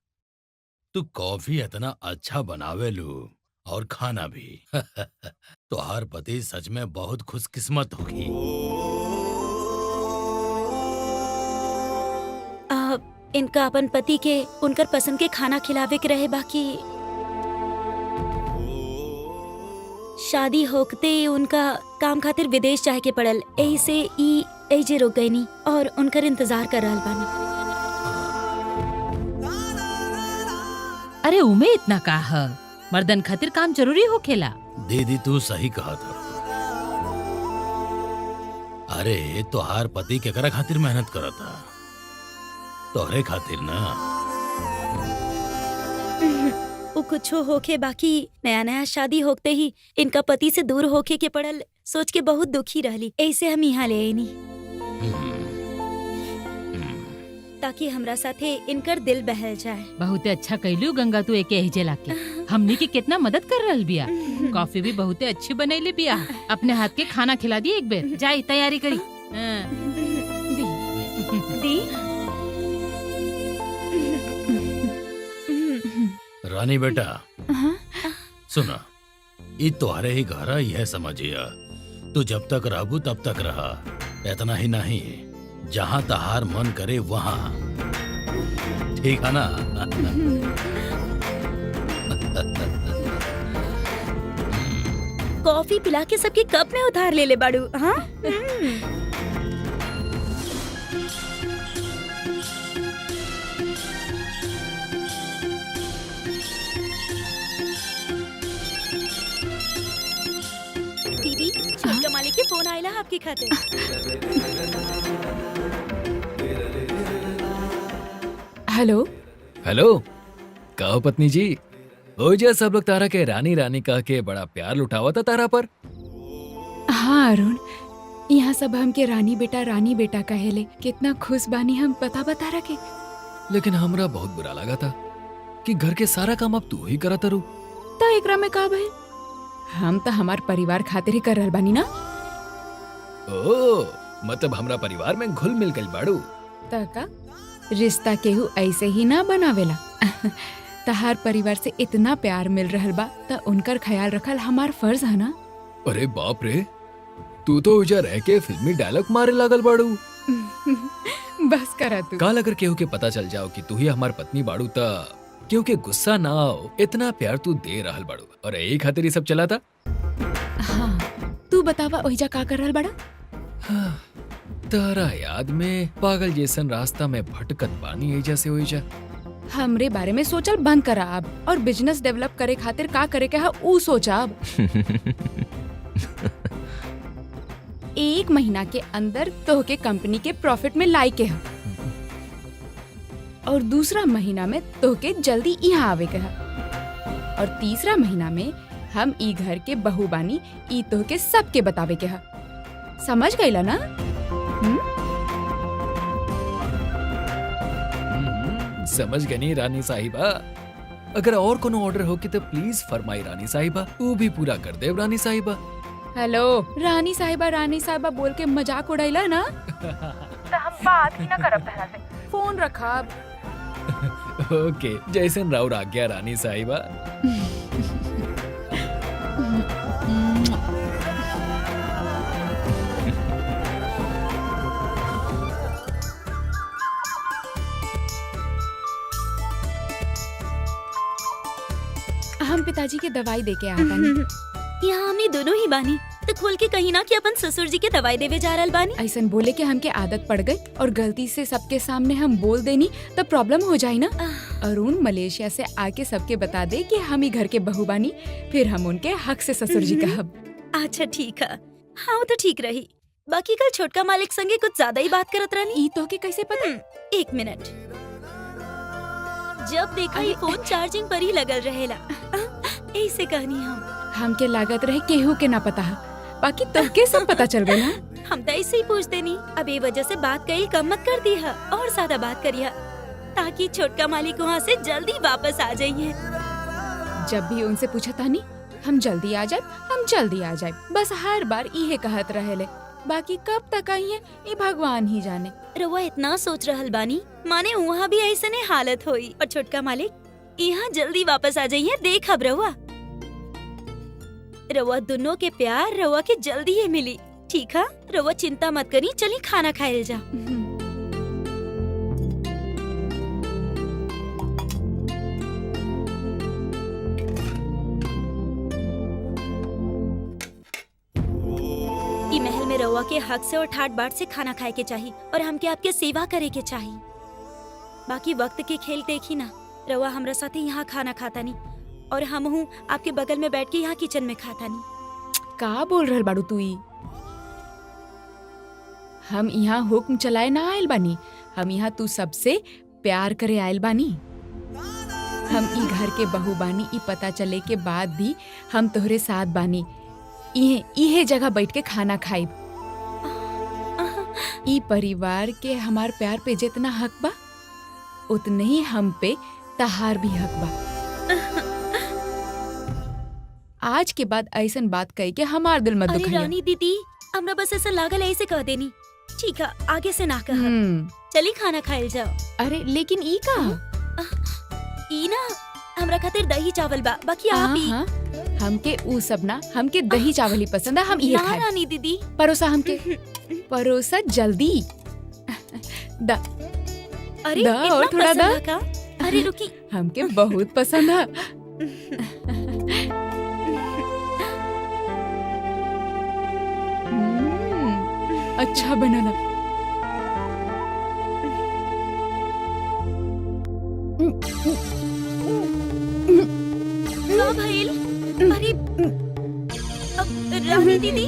तू कॉफी इतना अच्छा बनावे लू और खाना भी। तोहार पति सच में बहुत खुशकिस्मत होगी। इनका अपन पति के उनकर पसंद के खाना खिलावे के रहे, बाकी शादी होकते ही उनका काम खातिर विदेश जाए के पड़ल, यही से ई एजे रुक गई नी और उनकर इंतजार कर रहल बानी। अरे उमे इतना का है, मर्दन खातिर काम जरूरी होखेला। दीदी तू सही कहा था। अरे तोहार पति केकरा खातिर मेहनत करता? तोहरे खातिर ना। वो कुछो होके, बाकी नया नया शादी होते ही इनका पति से दूर होके के पड़ल, सोच के बहुत दुखी रहली। ऐसे हम यहाँ ले आईनी ताकि हमरा साथे इनकर दिल बहल जाए। बहुत अच्छा कैलू गंगा, तू एक एहिजे लाके हमनी के कितना मदद कर रहल बिया। कॉफी भी बहुत अच्छी बनैले बिया। अपने हाथ के खाना खिला दी एक बेर। जाई तैयारी करी। दी रानी बेटा हाँ? सुना, ये तुम्हारे ही घर है, यह समझिया। तू जब तक रहबू तब तक रहा। इतना ही नहीं, जहाँ तहार मन करे वहाँ। ठीक है ना? कॉफी पिला के सबके कप में उतार ले बाड़ू। हाँ दीदी, छोटका मालिक के फोन आयला आपके खातिर। हेलो। हेलो, कहो पत्नी जी, हो जा सब लोग तारा के रानी रानी कह के बड़ा प्यार लुटावा था तारा पर। हाँ अरुण, यहाँ सब हमके रानी बेटा कहेले। कितना खुश बानी हम, पता बता रखे। लेकिन हमरा बहुत बुरा लगा था कि घर के सारा काम अब तू ही करा तारू। तो एकरा में का भइल? हम तो हमार परिवार खातिर ही कर रहल बानी ना। ओ, मतलब हमरा परिवार में घुल मिल गई बाड़ू। का रिश्ता केहू ऐसे ही ना बनावेला। तहार परिवार से इतना प्यार मिल रहल बा, त उनकर ख्याल रखल हमार फर्ज है ना। अरे बाप रे, तू तो उजा रह के फिल्मी डायलॉग मारे लागल बाड़ू। बस करा तू। काल अगर केहू के पता चल जाओ कि तू ही हमार पत्नी बाड़ू ता केहू के गुस्सा ना आओ, इतना प्यार तू दे रहल बाड़ू और यही खातिर ये सब चला था। हाँ, तू बतावा ओहिजा का कर रहल बड़ा? हाँ, तारा याद में पागल जैसन रास्ता में भटकत बानी एजा से ओइजा। हमरे बारे में सोचल बंद करा अब, और बिजनेस डेवलप करे खातिर का करे के है ऊ सोचा अब। 1 महीना के अंदर तोहके कंपनी के प्रॉफिट में लाई के है, और दूसरा महीना में तोहके जल्दी यहाँ आवे के है, और तीसरा महीना में हम ई घर के बहू बानी, ई तोहके सबके बतावे के है। समझ गईला ना? समझ गई रानी साहिबा। अगर और कोनो ऑर्डर हो कि तो प्लीज फरमाई रानी साहिबा, वो भी पूरा कर दे रानी साहिबा। हेलो, रानी साहिबा बोल के मजाक उड़ाइला ना। तो हम बात ही ना करब तहरा से। फोन रखा अब। ओके, जैसन राउर आज्ञा रानी साहिबा। हम पिताजी के दवाई दे के आता नहीं। यहाँ हमने दोनों ही बानी, तो खोल के कहीं ना कि अपन ससुर जी के दवाई देवे जा रहल बानी। ऐसन बोले के हमके आदत पड़ गई और गलती से सबके सामने हम बोल देनी तो प्रॉब्लम हो जाए ना। अरुण मलेशिया से आके सबके बता दे कि हम ही घर के बहू बानी, फिर हम उनके हक से ससुर जी कहब। अच्छा ठीक है, हाँ वो तो ठीक रही। बाकी कल छोटका मालिक संगे कुछ ज्यादा ही बात करत रहनी। ई तो के कैसे पता? 1 मिनट, जब देखा ये फोन चार्जिंग पर ही लगल रहेला। ऐसे कहनी हम। हमके लागत रहे केहू के ना पता है, बाकी तोहके सब पता चल गया ना। हम तो ऐसे ही पूछते नहीं। अब ये वजह से बात कही कम मत कर दी है और ज्यादा बात करिए ताकि छोटका मालिक वहाँ से जल्दी वापस आ जाइए। जब भी उनसे पूछा तानी हम जल्दी आ जाए, हम जल्दी आ जाए, बस हर बार इहे कहत रहेले। बाकी कब तक आई है ये भगवान ही जाने। रउआ इतना सोच रहल बानी माने वहाँ भी ऐसे ने हालत होई और छोटका मालिक यहाँ जल्दी वापस आ जाइए। देख अब रउआ दोनों के प्यार रउआ के जल्दी ही मिली। ठीक है, रउआ चिंता मत करी, चली खाना खाए जा। ई महल में रउआ के हक से और ठाट बाट से खाना खाए के चाहिए और हमके आपके सेवा करे के चाहिए। बाकी वक्त के खेल देखी ना, रउआ हमरा साथे यहाँ खाना खाता नहीं और हम हूँ आपके बगल में बैठ के यहाँ किचन में खाता नहीं। का बोल रहल बाड़ू तू? हम यहाँ हुक्म चलाए ना आयल बानी, हम यहाँ तू सबसे प्यार करे आयल बानी। हम ई घर के बहू बानी, ई पता चले के बाद भी हम तोहरे साथ बानी। इहे जगह बैठ के खाना खाइब। ई परिवार के हमार प्यार पे जितना हक बा उतने ही हम पे तहार भी हक बा। आज के बाद ऐसन बात कही के हमार दिल मत अरे दुखाइए। रानी दीदी, हमरा बस ऐसा लागल ऐसे कह देनी। ठीक है, आगे से ना कह। हम्म, चली खाना खाए जाओ। अरे लेकिन ई का? ई ना हमरा खातिर दही चावल बा, बाकी आप ही। हाँ, हमके ऊ सब ना, हमके दही चावल ही पसंद है, हम इहे ना खाए। रानी दीदी, परोसा हमके, परोसा जल्दी। दा, अरे दा, इतना और थोड़ा पसंद दा। है का? अरे रुकी। हमके बहुत पसंद है। अच्छा बनला। का भइल? अरे रानी दीदी,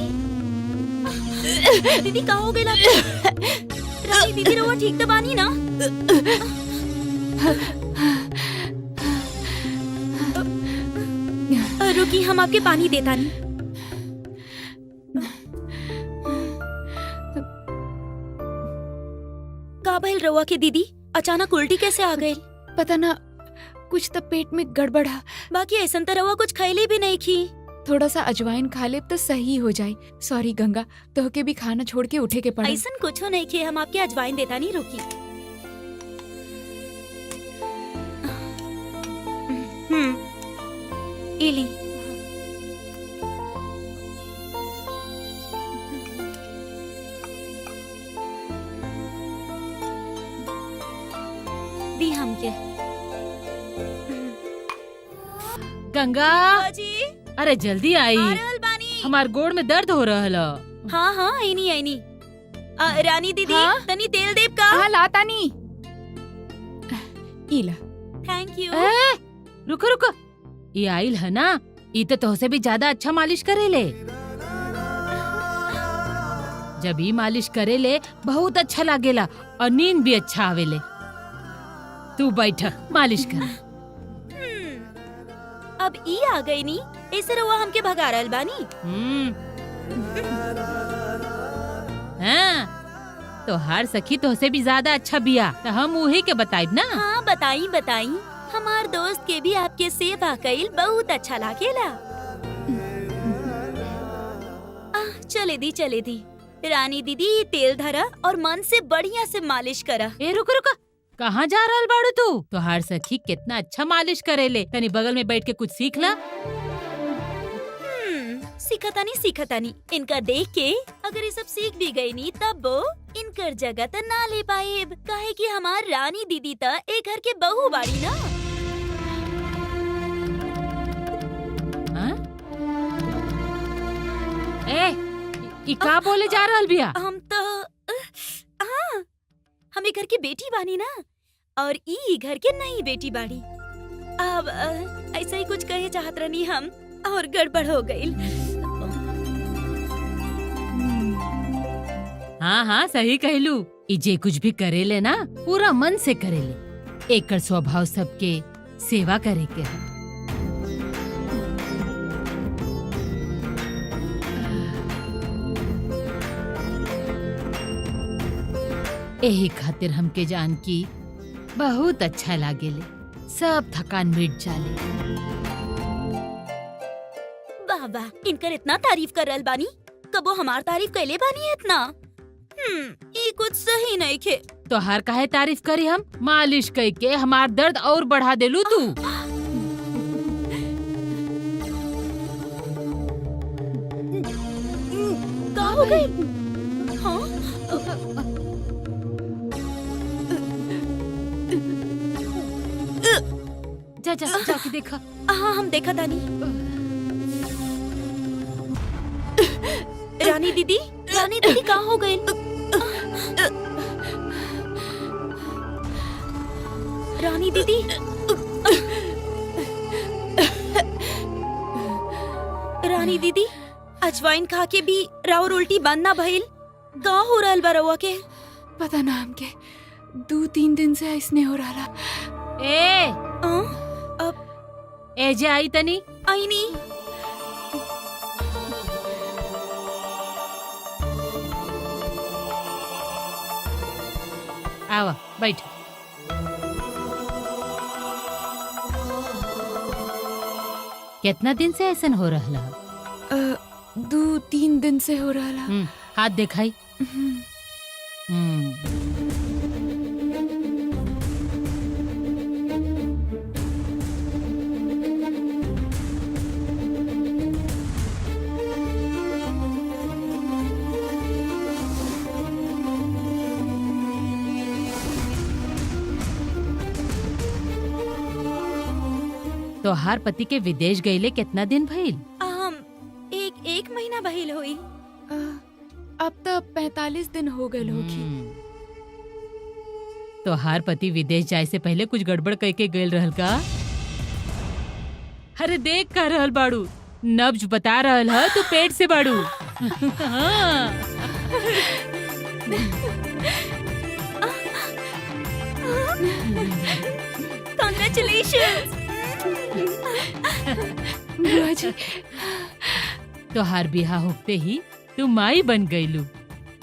दीदी का हो गइल आपके? रानी दीदी रउआ ठीक तो बानी ना? रुकी, हम आपके पानी देता नहीं। का भइल रउआ के दीदी? अचानक उल्टी कैसे आ गई? पता ना, कुछ तो पेट में गड़बड़ है। बाकी ऐसा तो रउआ कुछ खैली भी नहीं की। थोड़ा सा अजवाइन खा ले तो सही हो जाए। सॉरी गंगा, तोहके भी खाना छोड़ के उठे के पड़े। ऐसा कुछ नहीं किए, हम आपके अजवाइन देता नहीं। रुकी। इली। दी हमके। गंगा, जी, अरे जल्दी आई, आ रहल बानी। हमार गोड़ में दर्द हो रहल। हाँ हाँ, आई नी। रानी दीदी, हाँ? तनी तेल देव का? हाँ लाता नी। इला। Thank you. रुको रुको, ये आइल है ना, ये तो तोहसे भी ज्यादा अच्छा मालिश करेले। जब ये मालिश करेले बहुत अच्छा लागेला और नींद भी अच्छा आवेले। तू बैठ, मालिश कर। अब ई आ गई नी, ऐसे रहुआ हमके भगा रहल बानी। हाँ, तो हर सखी तोहसे भी ज्यादा अच्छा बिया, तो हम उही के बताइब ना। हाँ, बताई। हमार दोस्त के भी आपके सेवा कईल बहुत अच्छा लागेला। चले दी। रानी दीदी, तेल धरा और मन से बढ़िया से मालिश करा। ए रुको, कहाँ जा रहल बाड़ू तू? तो हर सखी कितना अच्छा मालिश करेले, तनी बगल में बैठ के कुछ सीख ला। सीखतानी। इनका देख के अगर ये सब सीख भी गई नी, तब इनकर जगह त ना ले पाएब, काहे कि हमार रानी दीदी त एक घर के बहू बाड़ी ना। हाँ? ई का बोले जा रहल बिया? हम तो हाँ, हम एक घर की बेटी बानी ना, और ई घर के नई बेटी बाड़ी। अब ऐसा ही कुछ कहे चाहत रहनी हम, और गड़बड़ हो गई। हाँ, सही कहलू। ई जे कुछ भी करेले ना, पूरा मन से करेले। एकर स्वभाव सबके सेवा करे के है। यही खातिर हमके जान की बहुत अच्छा लागेले, सब थकान मिट जाले। वाह वाह, इनकर इतना तारीफ कर रहल बानी, कबो हमार तारीफ कैले बानी इतना। ये कुछ सही नहीं खे। तोहार काहे तारीफ करी हम? मालिश कई के हमार दर्द और बढ़ा देलू तू। का हो गई? हाँ? जा जा जाके देखा। हाँ हम देखा तानी। रानी दीदी कहाँ हो गए? रानी दीदी, रानी दीदी, अजवाइन खा के भी राउर उल्टी बंद ना भइल, का हो रहल बा रउआ के? पता ना हमके 2-3 दिन से ऐसने हो रहा। ए अब ए जे आई तनी। आई नहीं। आवा बैठ। कितना दिन से ऐसन हो रहा? 2-3 दिन से हो रहा। हाथ दिखाई। तोहार पति के विदेश गईले कितना दिन भइल? एक महीना भइल होई। अब तो 45 दिन हो गए होगी। तोहार पति विदेश जाए से पहले कुछ गड़बड़ करके गईल रहल का? अरे देख कर रहल बाड़ू, नब्ज बता रहल है तू पेट से बाड़ू। कांग्रेचुलेशंस। बुआ जी, तोहार बियाह होते ही तू माई बन गईलू।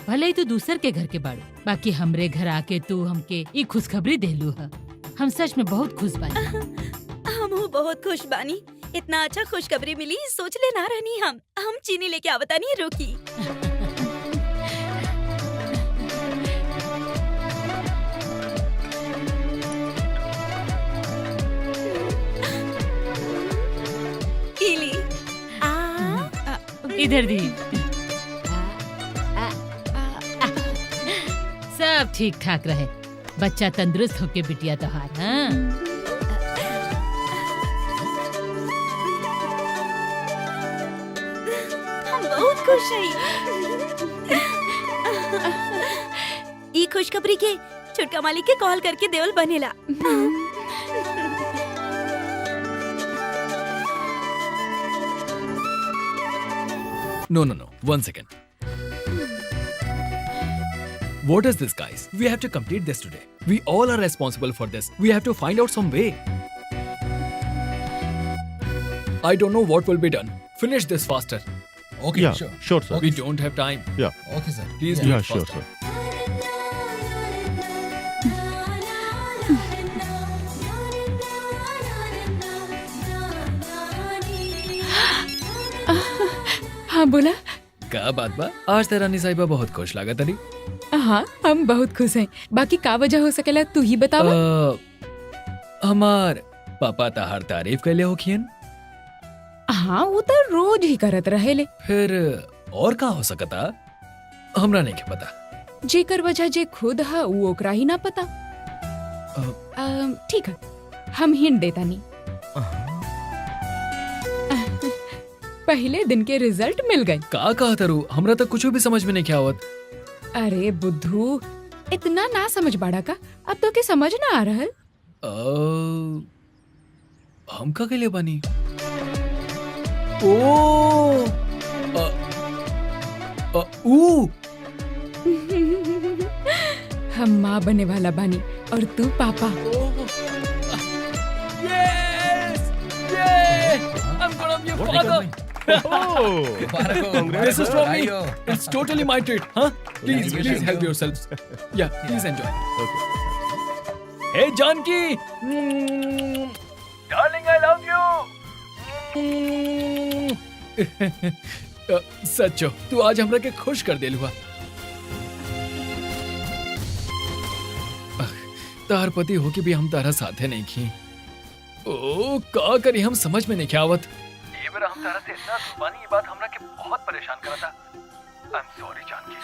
भले ही तू दूसर के घर के बाड़ू, बाकी हमरे घर आके तू हमके ई खुशखबरी देलू है। हम सच में बहुत खुश बानी। हम बहुत खुश बानी। इतना अच्छा खुशखबरी मिली, सोच ले ना रहनी। हम चीनी लेके आवता नहीं, रोकी। कीली इधर दी। सब ठीक ठाक रहे, बच्चा तंदुरुस्त होके बिटिया तोहार। हाँ हम बहुत खुश हैं। ई खुशखबरी के छोटका मालिक के कॉल करके देवल बनेला। No, 1 second. What is this, guys? We have to complete this today. We all are responsible for this. We have to find out some way. I don't know what will be done. Finish this faster. Okay, Yeah, sure. sure, sir. We don't have time. Yeah, Okay, sir. Please do yeah, it sure, faster. sir. हाँ बोला। का बात बा? आज तेरा रानी साहिबा बहुत खुश लागत रही। हाँ हम बहुत खुश हैं। बाकी का वजह हो सकेला तू ही बतावा। हमार पापा तहार तारीफ कैले होखियन। हाँ वो तो रोज ही करत रहेले। फिर और का हो सकता? हमरा नहीं के पता। जेकर वजह जे खुद है वो ओकरा ही ना पता। ठीक है, हम हिंट देता नहीं। पहले दिन के रिजल्ट मिल गए। का कहा तरू? हमरा तक कुछ भी समझ में नहीं क्या आवत। अरे बुद्धू, इतना ना समझ बाड़ा का? अब तो के समझ ना आ रहा है। हम का के लिए बनी? ओ हम माँ बने वाला बानी और तू पापा। Yes! Yay! I'm gonna be a father. This is from me. It's totally my treat. Huh? Please help yourselves. Yeah, please enjoy. Hey, Janki. Darling, I love you. सच्चो तू आज हमरा के खुश कर देलू हुआ। तार पति हो के भी हम तारा साथे नहीं की। ओ का करी हम समझ में नहीं आवत। ये बार हम तारा से इतना जुबानी ये बात हमरा के बहुत परेशान करा था। I am sorry Janaki.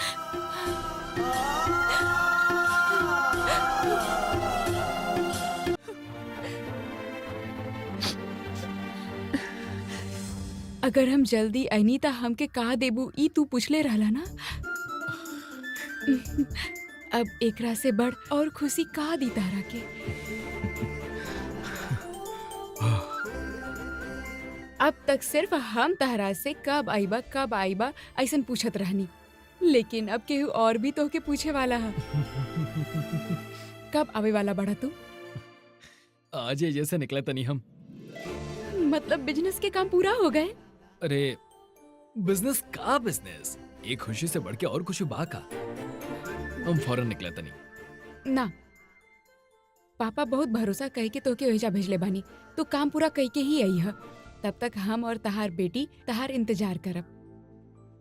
अगर हम जल्दी आईनी त हमके का देबू ई तू पूछले रहला ना। अब एकरा से बढ़ और खुशी का दी तारा के। अब तक सिर्फ हम तारा से कब आईबा ऐसन पूछत रहनी, लेकिन अब केहू और भी तो के पूछे वाला है। कब आवे वाला बड़ा तू? आज ये जैसे निकला तनी हम। मतलब बिजनेस के काम पूरा हो गए? अरे बिजनेस का बिजनेस, एक खुशी से बढ़ के और खुशी बा का। हम फौरन निकला तनी। ना, पापा बहुत भरोसा कह के तोके ओहिजा भेजले बानी, तो काम पूरा कह के ही आई है। तब तक हम और तहार बेटी तहार इंतजार करब।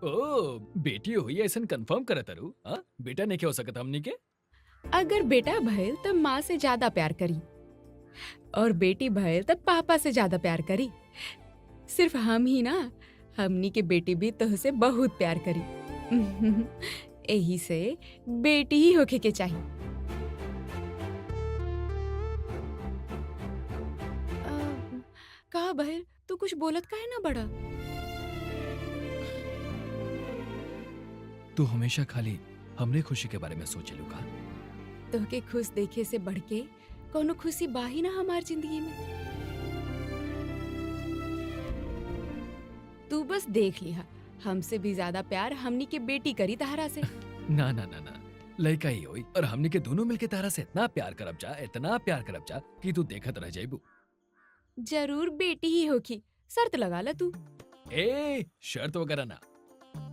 ओ बेटी हुई ऐसन कंफर्म करत तारू? हाँ बेटा नहीं के हो सकता हमनी के? अगर बेटा भइल तब माँ से ज्यादा प्यार करी, और बेटी भइल तब पापा से ज्यादा प्यार करी। सिर्फ हम ही ना, हमनी के बेटी भी तुहसे बहुत प्यार करी। यही से बेटी ही होके के चाहिए। कहा बहल तू कुछ बोलत काहे ना बड़ा? तू हमेशा खाली हमरे खुशी के बारे में सोचेलू का? तोहके खुश देखे से बढ़ के कोनो खुशी बाही ना हमार जिंदगी में। तू बस देख लिहा, हमसे भी ज्यादा प्यार हमनी के बेटी करी तहरा से। ना ना ना ना, लड़का ही होई और हमनी के दोनों मिलके तारा से इतना प्यार करब जा, इतना प्यार करब जा कि तू देखत रह जाइबू। जरूर बेटी ही होगी, शर्त लगा ला तू। ए शर्त वगैरह ना,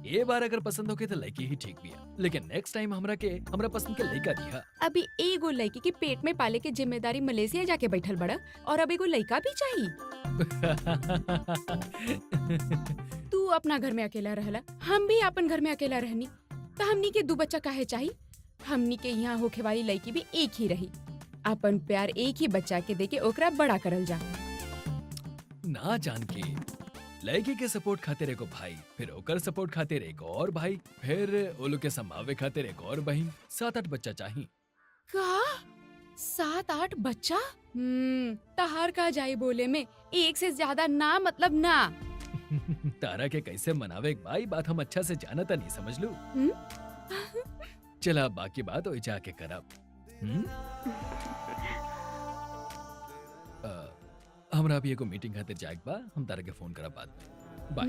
ये बार अगर पसंद होके तो लड़की ही ठीक भी है, लेकिन नेक्स्ट टाइम हमरा पसंद के लड़का दिया। अभी एगो लड़की के पेट में पाले के जिम्मेदारी मलेशिया जाके बैठल बड़ा, और अब एगो लड़का भी चाहिए। तू अपना घर में अकेला रहला, हम भी अपन घर में अकेला रहनी, तो हमनी के 2 बच्चा काहे चाहिए? हमनी के यहाँ होके वाली लड़की भी एक ही रही। अपन प्यार एक ही बच्चा के देके ओकरा बड़ा करल जा। ना जान के लड़की के सपोर्ट खातिर एको भाई, फिर ओकर सपोर्ट खातिर एक और भाई, फिर ओलो के संभावे खातिर एक और बहन, 7-8 बच्चा चाहिए। का 7-8 बच्चा? तहार का जाई बोले में, एक से ज्यादा ना मतलब ना। तारा के कैसे मनावे एक भाई बात हम अच्छा से जानता नहीं, समझ लू। चला बाकी बात हो जाके करब। हमरा भी एगो मीटिंग खातिर जाएक बा, हम तारा के फोन करब बाद में। Bye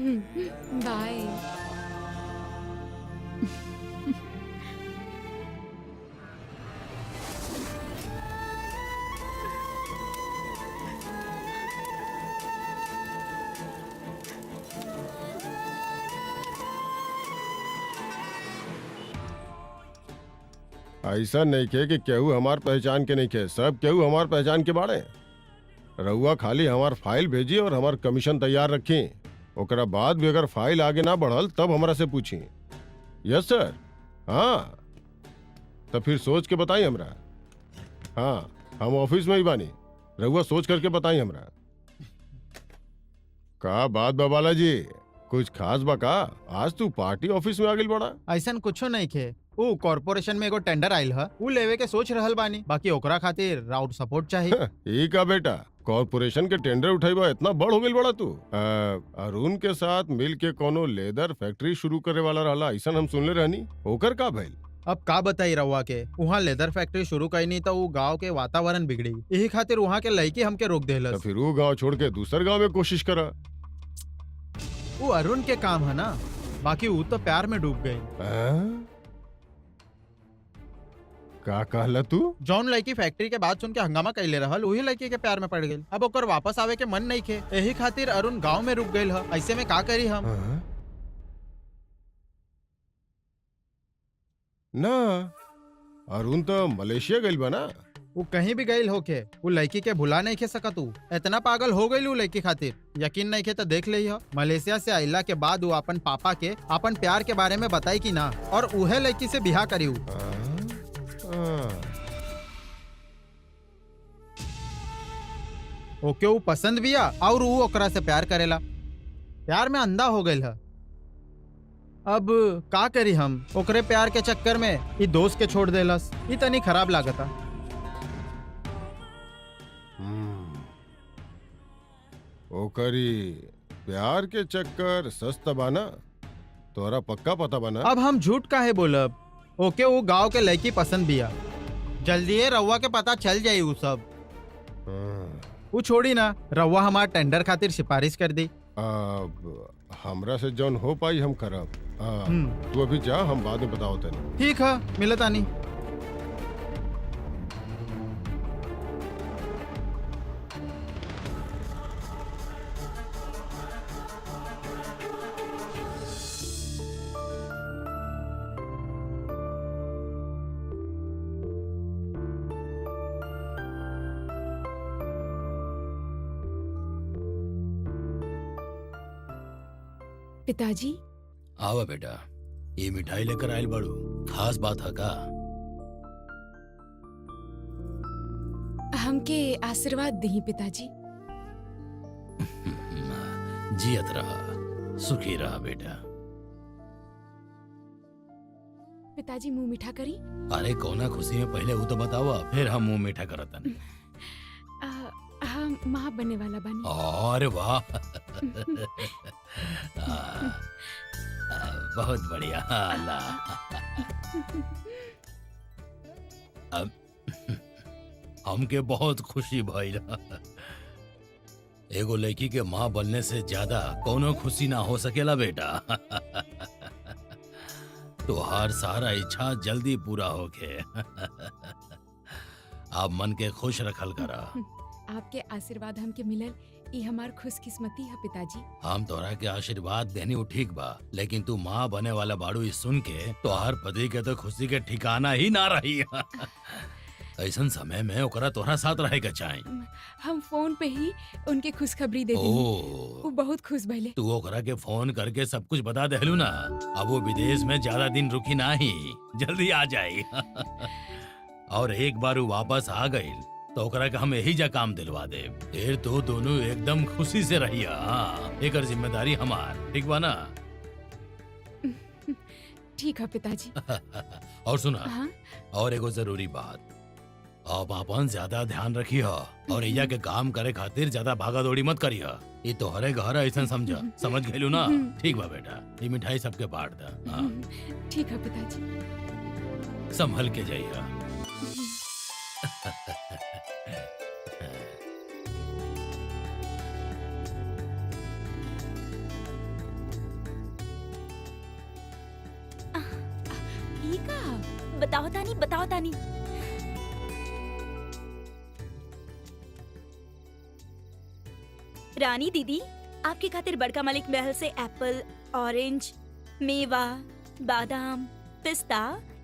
bye. ऐसा नहीं के कि केहू हमार पहचान के नहीं के, सब केहू हमार पहचान के बाड़े। रउआ खाली हमार फाइल भेजी और हमार कमीशन तैयार रखी, ओकरा बाद भी अगर फाइल आगे ना बढ़ल तब हमरा से पूछी। यस सर। हाँ तो फिर सोच के बताई हमरा। हाँ हम ऑफिस में ही बानी, रउआ सोच करके बताई हमरा। का बात बा बालाजी, कुछ खास बा का? आज तू पार्टी ऑफिस में आ गइल बड़ा? ऐसा कुछो नहीं खे, वो कॉर्पोरेशन में एगो टेंडर आइल है, वो लेवे के सोच रहल बानी, बाकी ओकरा खातिर राउट सपोर्ट चाहिए। ई का बेटा, कॉर्पोरेशन के टेंडर उठाइबा इतना बड़ हो गइल बड़ा तू? अरुण के साथ मिल के कोनो लेदर फैक्ट्री शुरू करे वाला रहला, ऐसा हम सुनले रहनी, ओकर का भइल? अब का बताई रउआ के, वहाँ लेदर फैक्ट्री शुरू करनी तो वो गांव के वातावरण बिगड़ी, यही खातिर वहाँ के लड़की हमके रोक तो देहलस। फिर वो गांव छोड़ के दूसर गांव में कोशिश करा। वो अरुण के काम है ना, बाकी वो तो प्यार में डूब गई। का कहला तू? जौन लड़की फैक्ट्री के बाद सुन के हंगामा कैले रहल वही लड़की के प्यार में पड़ गई। अब ओकर वापस आवे के मन नहीं खे, यही खातिर अरुण गांव में रुक गइल ह। ऐसे में का करी हम? हाँ? ना, अरुण तो मलेशिया गइल बा ना। वो कहीं भी गइल होके वो लड़की के भुला नहीं खे सकत। तू इतना पागल हो गई वो लड़की खातिर। यकीन नहीं खे तो देख ले हो, मलेशिया से आइला के बाद वो अपन पापा के अपन प्यार के बारे में बताई कि ना, और उहे लड़की से बिहा करी। ओके वो पसंद बिया और वो ओकरा से प्यार करेला। प्यार में अंधा हो गइल है। अब का करी हम? ओकरे प्यार के चक्कर में ये दोस्त के छोड़ देलस। ये तनी खराब लागता। ओकरी प्यार के चक्कर सस्ता बाना, तोरा पक्का पता बना। अब हम झूठ काहे बोलब? ओके वो गांव के लड़की पसंद बिया। जल्दी रउआ के पता चल जाई वो सब। वो छोड़ी ना, रउआ हमार टेंडर खातिर सिफारिश कर दी। अब हमरा से जौन हो पाई हम करब। तू अभी जा, हम बाद में बताओ तनी। ठीक है, मिलता नहीं। पिताजी, आवा बेटा, ये मिठाई लेकर आयल बड़ू, खास बात है का? हमके आशीर्वाद दही पिताजी। जियत रहा, सुखी रहा बेटा। पिताजी मुंह मीठा करी। अरे कौना खुशी में पहले वो तो बतावा, फिर हम मुंह मीठा करतन। हम माँ बनने वाला बनी। अरे वाह बहुत बढ़िया। अल्लाह, अब हमके बहुत खुशी भइल। एगो लड़की के माँ बनने से ज्यादा कोनो खुशी ना हो सकेला बेटा। तो हर सारा इच्छा जल्दी पूरा होके। आप मन के खुश रखल करा। आपके आशीर्वाद हमके मिलल, ये हमार खुशकिस्मती है पिताजी। हम तोरा के आशीर्वाद देनी उ ठीक बा, लेकिन तू माँ बने वाला बाड़ू इस सुन के तो हर पति के तो खुशी के ठिकाना ही ना रही। ऐसन समय में ओकरा तोरा साथ रहे के चाही। हम फोन पे ही उनके खुशखबरी दे दी। ओ, वो बहुत खुश भइले। तू ओकरा के फोन करके सब कुछ बता देलू ना। अब वो विदेश में ज्यादा दिन रुकी नहीं, जल्दी आ जाई। और एक बार वो वापस आ गई तो ओकरा के हम यही जा काम दिलवा दे। फिर तो दोनों एकदम खुशी से रहिया। एकर जिम्मेदारी हमार, ठीक बा ना? ठीक है पिताजी। और सुना, हाँ? और एगो जरूरी बात, अब अपन ज्यादा ध्यान रखिए और इया के काम करे खातिर ज्यादा भागा दौड़ी मत करिए। ये तोहरे घर ऐसा समझा, समझ गइलू ना? ठीक बा बेटा, ये मिठाई सबके बांट दा। हाँ। ठीक है पिताजी। संभल के जाइए। बताओ तानी, बताओ तानी। रानी दीदी, आपके खातिर बड़का मलिक महल से एप्पल, ऑरेंज, मेवा, बादाम, पिस्ता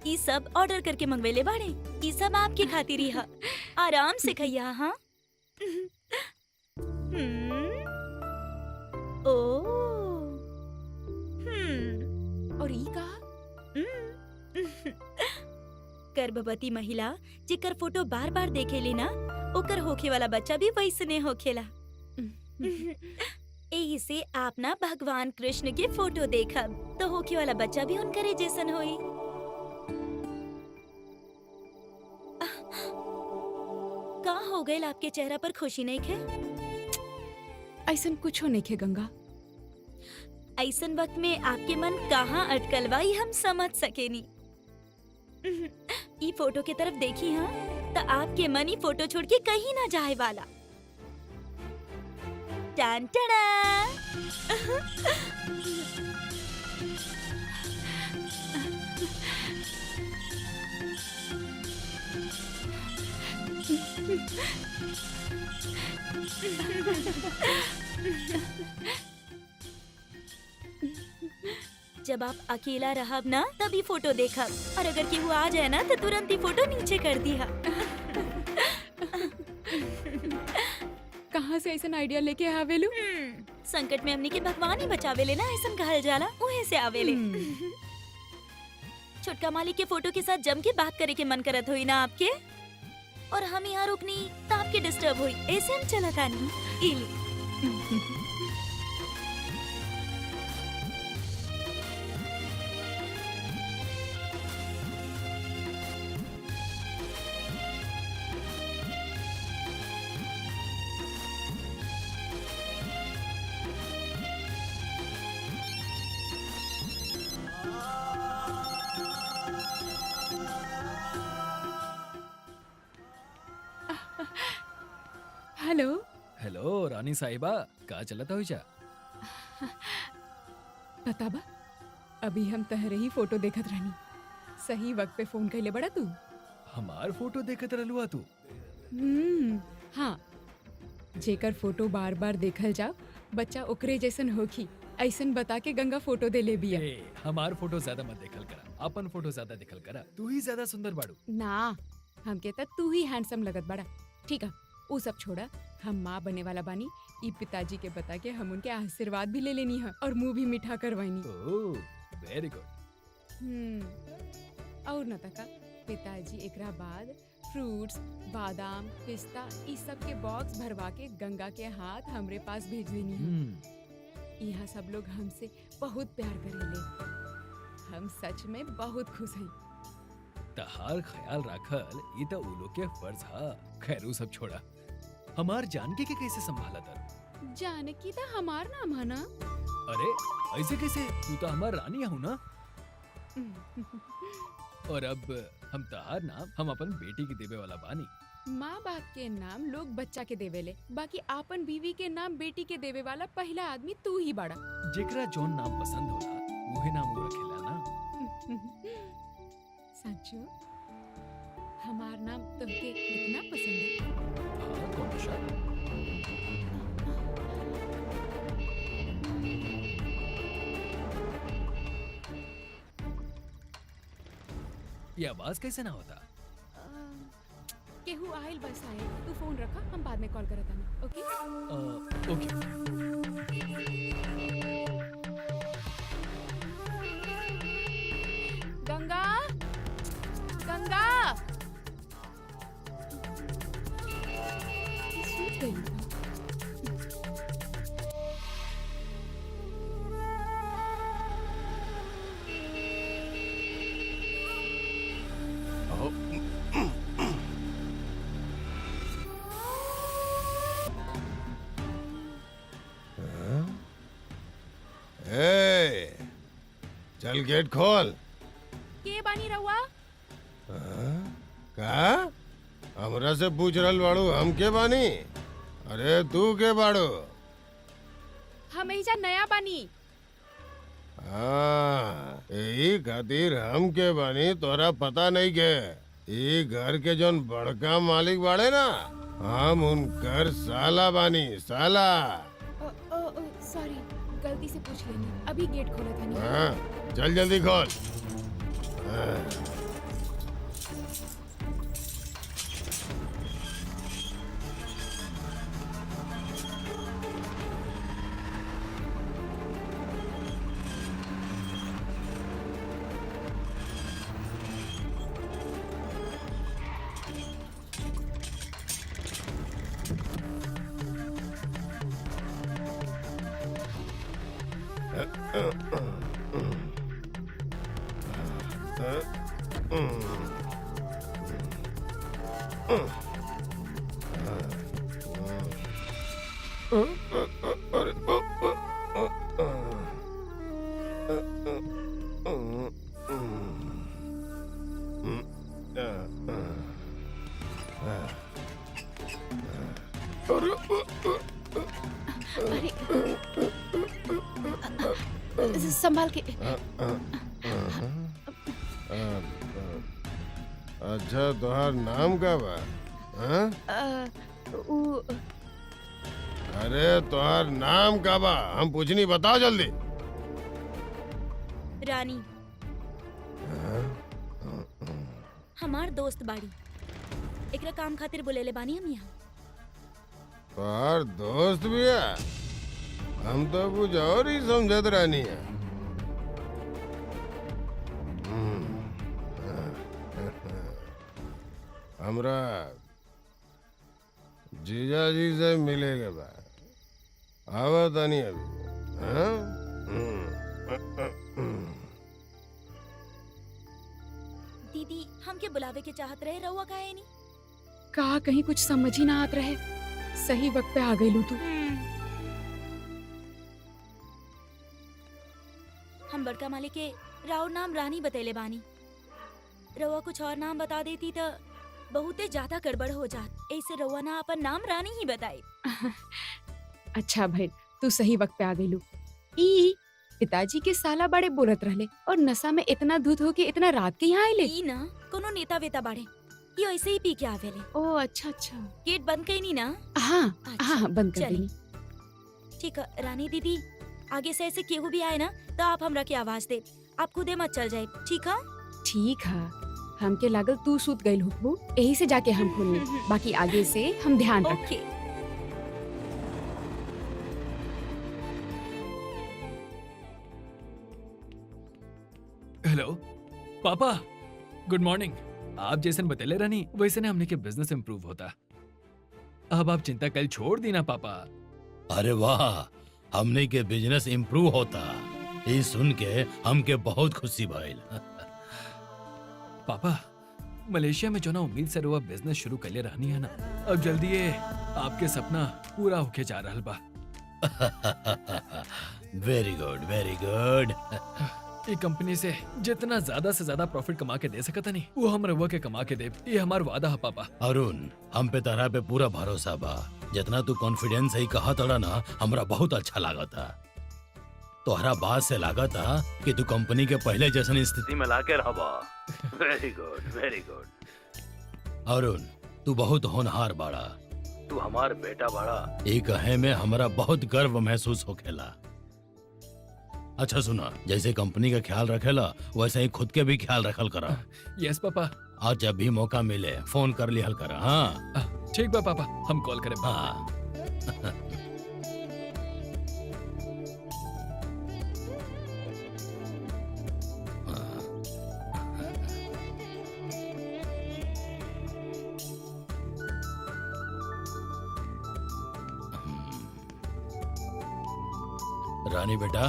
ये सब ऑर्डर करके मंगवेले बाड़े। ये सब आपके खातिर ही है। आराम से खइया। हाँ। ओ। और ई का? गर्भवती महिला जेकर फोटो बार बार देखे लेना, ओकर होखे वाला बच्चा भी वैसने होखेला। यही से आप ना भगवान कृष्ण के फोटो देखब तो होखे वाला बच्चा भी उनकरे जैसन होई। का हो गइल? आपके चेहरा पर खुशी नहीं खे? ऐसन कुछ नहीं खे गंगा। ऐसन वक्त में आपके मन कहाँ अटकल बा, हम समझ सकेनी। ई फोटो के तरफ देखी। हाँ, तो आपके मन ही फोटो छोड़ के कहीं ना जाए वाला। टान टाड़ा। जब आप अकेला रहब ना तभी फोटो देखब, और अगर केहू आ जाए ना तो तुरंत ही फोटो नीचे कर दिया। कहाँ से ऐसा आइडिया लेके आवेलू? संकट में हमनी के भगवान ही बचावेले ना, ऐसा कहल जाला, उहे से आवेले। छोटका मालिक के फोटो के साथ जम के बात करे के मन करत हुई ना आपके, और हम यहाँ रुकनी तो आपके डिस्टर्ब हुई, ऐसे हम चला तानी। इली हेलो। हेलो रानी साहिबा, का चलता हो जा? पता बा, अभी हम तहरे ही फोटो देखत रहनी, सही वक्त पे फोन कैले बड़ा तू। हमार फोटो देखत रहलुआ तू? हाँ, जेकर फोटो बार बार देखल जाओ बच्चा ओकरे जैसन होखी, ऐसन बता के गंगा फोटो दे ले बिया। ए, हमार फोटो ज्यादा मत देखल करा, अपन फोटो ज्यादा देखल करा, तू ही ज्यादा सुंदर बाड़ू। ना, हमके त तू ही हैंडसम लगत बड़ा। ठीक है, वो सब छोड़ा, हम माँ बने वाला बानी, ई पिताजी के बता के हम उनके आशीर्वाद भी ले लेनी है और मुंह भी मीठा करवानी। ओह, वेरी गुड। और न तका पिताजी एकरा बाद फ्रूट्स, बादाम, पिस्ता ई सब के बॉक्स भरवा के गंगा के हाथ हमरे पास भेज देनी है। यहाँ सब लोग हमसे बहुत प्यार करेले, हम सच में बहुत खुश हैं। तहार ख्याल रखल ये तो उ लोग के फर्ज हा। खैर उ सब छोड़ा, हमार जानकी के कैसे संभाला था? जानकी तो हमार नाम है ना। अरे ऐसे कैसे, तू तो हमार रानी हूँ ना। और अब हम तहार नाम हम अपन बेटी की देवे वाला बानी। माँ बाप के नाम लोग बच्चा के देवेले, बाकी आपन बीवी के नाम बेटी के देवे वाला पहला आदमी तू ही बाड़ा। जेकरा जोन नाम पसंद होला उहे नाम वो रखेला ना। सचो, हमार नाम तुमके इतना पसंद है? हाँ, कौन सा? ये आवाज कैसे ना होता? केहू आयल बस आयल, तू फोन रखा, हम बाद में कॉल करत हनी। ओके ओके। गंगा, गंगा सूत गई। चल गेट खोल। के बानी रहुआ? का हमरा से पूछ रहल बाड़ू हम के बानी? अरे तू के बाड़ू? हम एहिजा नया बानी। हाँ, यही खातिर हम के बानी तोरा पता नहीं के। ये घर के जोन बड़का मालिक बाड़े ना, हम उनकर साला बानी, साला। सॉरी, गलती से पूछ लेनी, अभी गेट खोला था नहीं। हाँ, चल जल्दी खोल। हाँ। संभाल के। अच्छा, तोहार नाम का बा? हाँ? अरे तुम्हार नाम का बा हम पूछनी बताओ जल्दी। रानी हमार दोस्त बाड़ी, एकरा काम खातिर बुलेले बानी हम यहाँ। तुम्हार दोस्त भी है? हम तो कुछ और ही समझत रहनी है। हमरा जीजा जी से मिले के बाद आवा तानी अभी। हाँ? दीदी हमके बुलावे के चाहत रहे, रहुआ काहे नहीं? का कहीं कुछ समझ ही ना आत रहे, सही वक्त पे आ गई लू तू। हम बड़का मालिक के राउर नाम रानी बतेले बानी, रहुआ कुछ और नाम बता देती तो बहुते ज्यादा गड़बड़ हो जात। ऐसे रहुआ ना अपन नाम रानी ही बताई। अच्छा भाई, तू सही वक्त पे आ गई लू। ई पिताजी के साला बड़े बोलत रहले और नशा में इतना धुत हो के इतना रात के यहाँ आइले। ई ना कोनो नेता वेता बाड़े, ये ऐसे ही पी के आवेले। ओ अच्छा अच्छा। गेट बंद कईनी ना? हाँ अच्छा, हाँ बंद कर चली। देनी। ठीक है रानी दीदी, आगे से ऐसे केहू भी आए ना तो आप हमरा के आवाज दे, आप खुदे मत चल जाए, ठीक है? ठीक है, हमके लागल तू सूत गई हो, यही से जाके हम खोलने, बाकी आगे से हम ध्यान रख। ओके। हेलो पापा, गुड मॉर्निंग। आप जैसन बतेले रहनी वैसे ने हमने के बिजनेस इम्प्रूव होता। अब आप चिंता कल छोड़ दी ना पापा। अरे वाह, हमने के बिजनेस इम्प्रूव होता, ये सुन के हमके बहुत खुशी भइल। पापा, मलेशिया में जो ना उम्मीद से रुआ बिजनेस शुरू कर ले रहनी है ना, अब जल्दी ये आपके सपना पूरा होके जा रहल बा। Very good, very good. ये कंपनी से जितना ज्यादा से ज्यादा प्रॉफिट कमा के दे सकता नहीं, वो हम रउआ के कमा के दे, ये हमार वादा है पापा। अरुण, हम पे तरह पे पूरा भरोसा बा। जितना तू कॉन्फिडेंस ही कहा तड़ा ना, हमरा बहुत अच्छा लगा था। तोहरा बात से लगा था कि तू कंपनी के पहले जैसन स्थिति में लाके रहबा। Very good, very good. Arun, तू बहुत होनहार बाड़ा, तू हमार बेटा बाड़ा, ये कहे में हमरा बहुत गर्व महसूस होखेला। अच्छा सुना, जैसे कंपनी का ख्याल रखेला वैसे ही खुद के भी ख्याल रखल करा। Yes papa. आज जब भी मौका मिले फोन कर लिहल करा। हाँ ठीक बा पापा, हम कॉल करें। हाँ। रानी बेटा,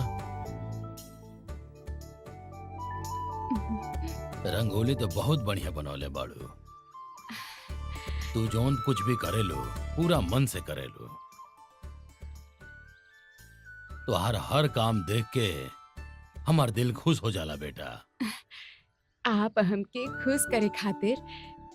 रंगोली तो बहुत बढ़िया बनौले बाड़ू। तू जोन कुछ भी करेलो पूरा मन से करेलो। तो हर काम देख के हमार दिल खुश हो जाला बेटा। आप हमके खुश करे खातिर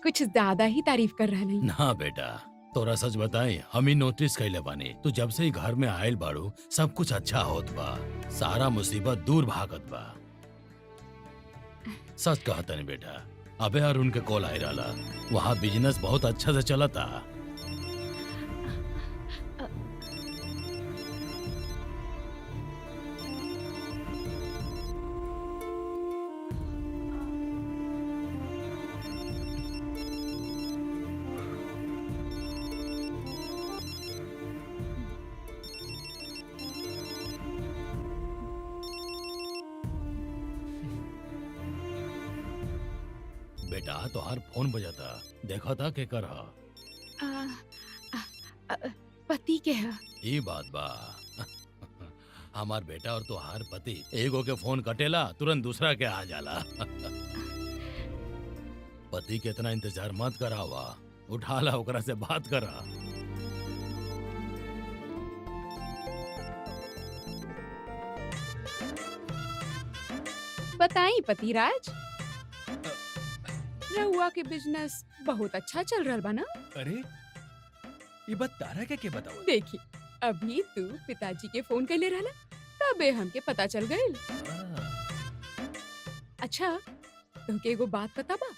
कुछ ज्यादा ही तारीफ कर रहे नहीं। ना बेटा, तोरा सच बताई, हम ही नोटिस कैले बानी, तू जब से ही घर में आयल बाड़ू सब कुछ अच्छा होत बा, सारा मुसीबत दूर भागत बा। सच कहता नहीं बेटा। अबे अरुण के कॉल आए रहा, वहाँ बिजनेस बहुत अच्छा से चला था। बेटा तोहार फोन बजाता, देखा था के कर पति के है। ये बात बा। हमार बेटा और तोहार पति एगो के फोन कटेला तुरंत दूसरा के आ जाला। पति के इतना इंतजार मत करावा, उठाला ओकरा से बात करा। बताई पतिराज, रहुआ के बिजनेस बहुत अच्छा चल रहा बा ना? अरे ये बात तारा के बताओ। देखी, अभी तू पिताजी के फोन कर ले रहा, तबे हमके पता चल गए। अच्छा, तो के एगो बात पता बा?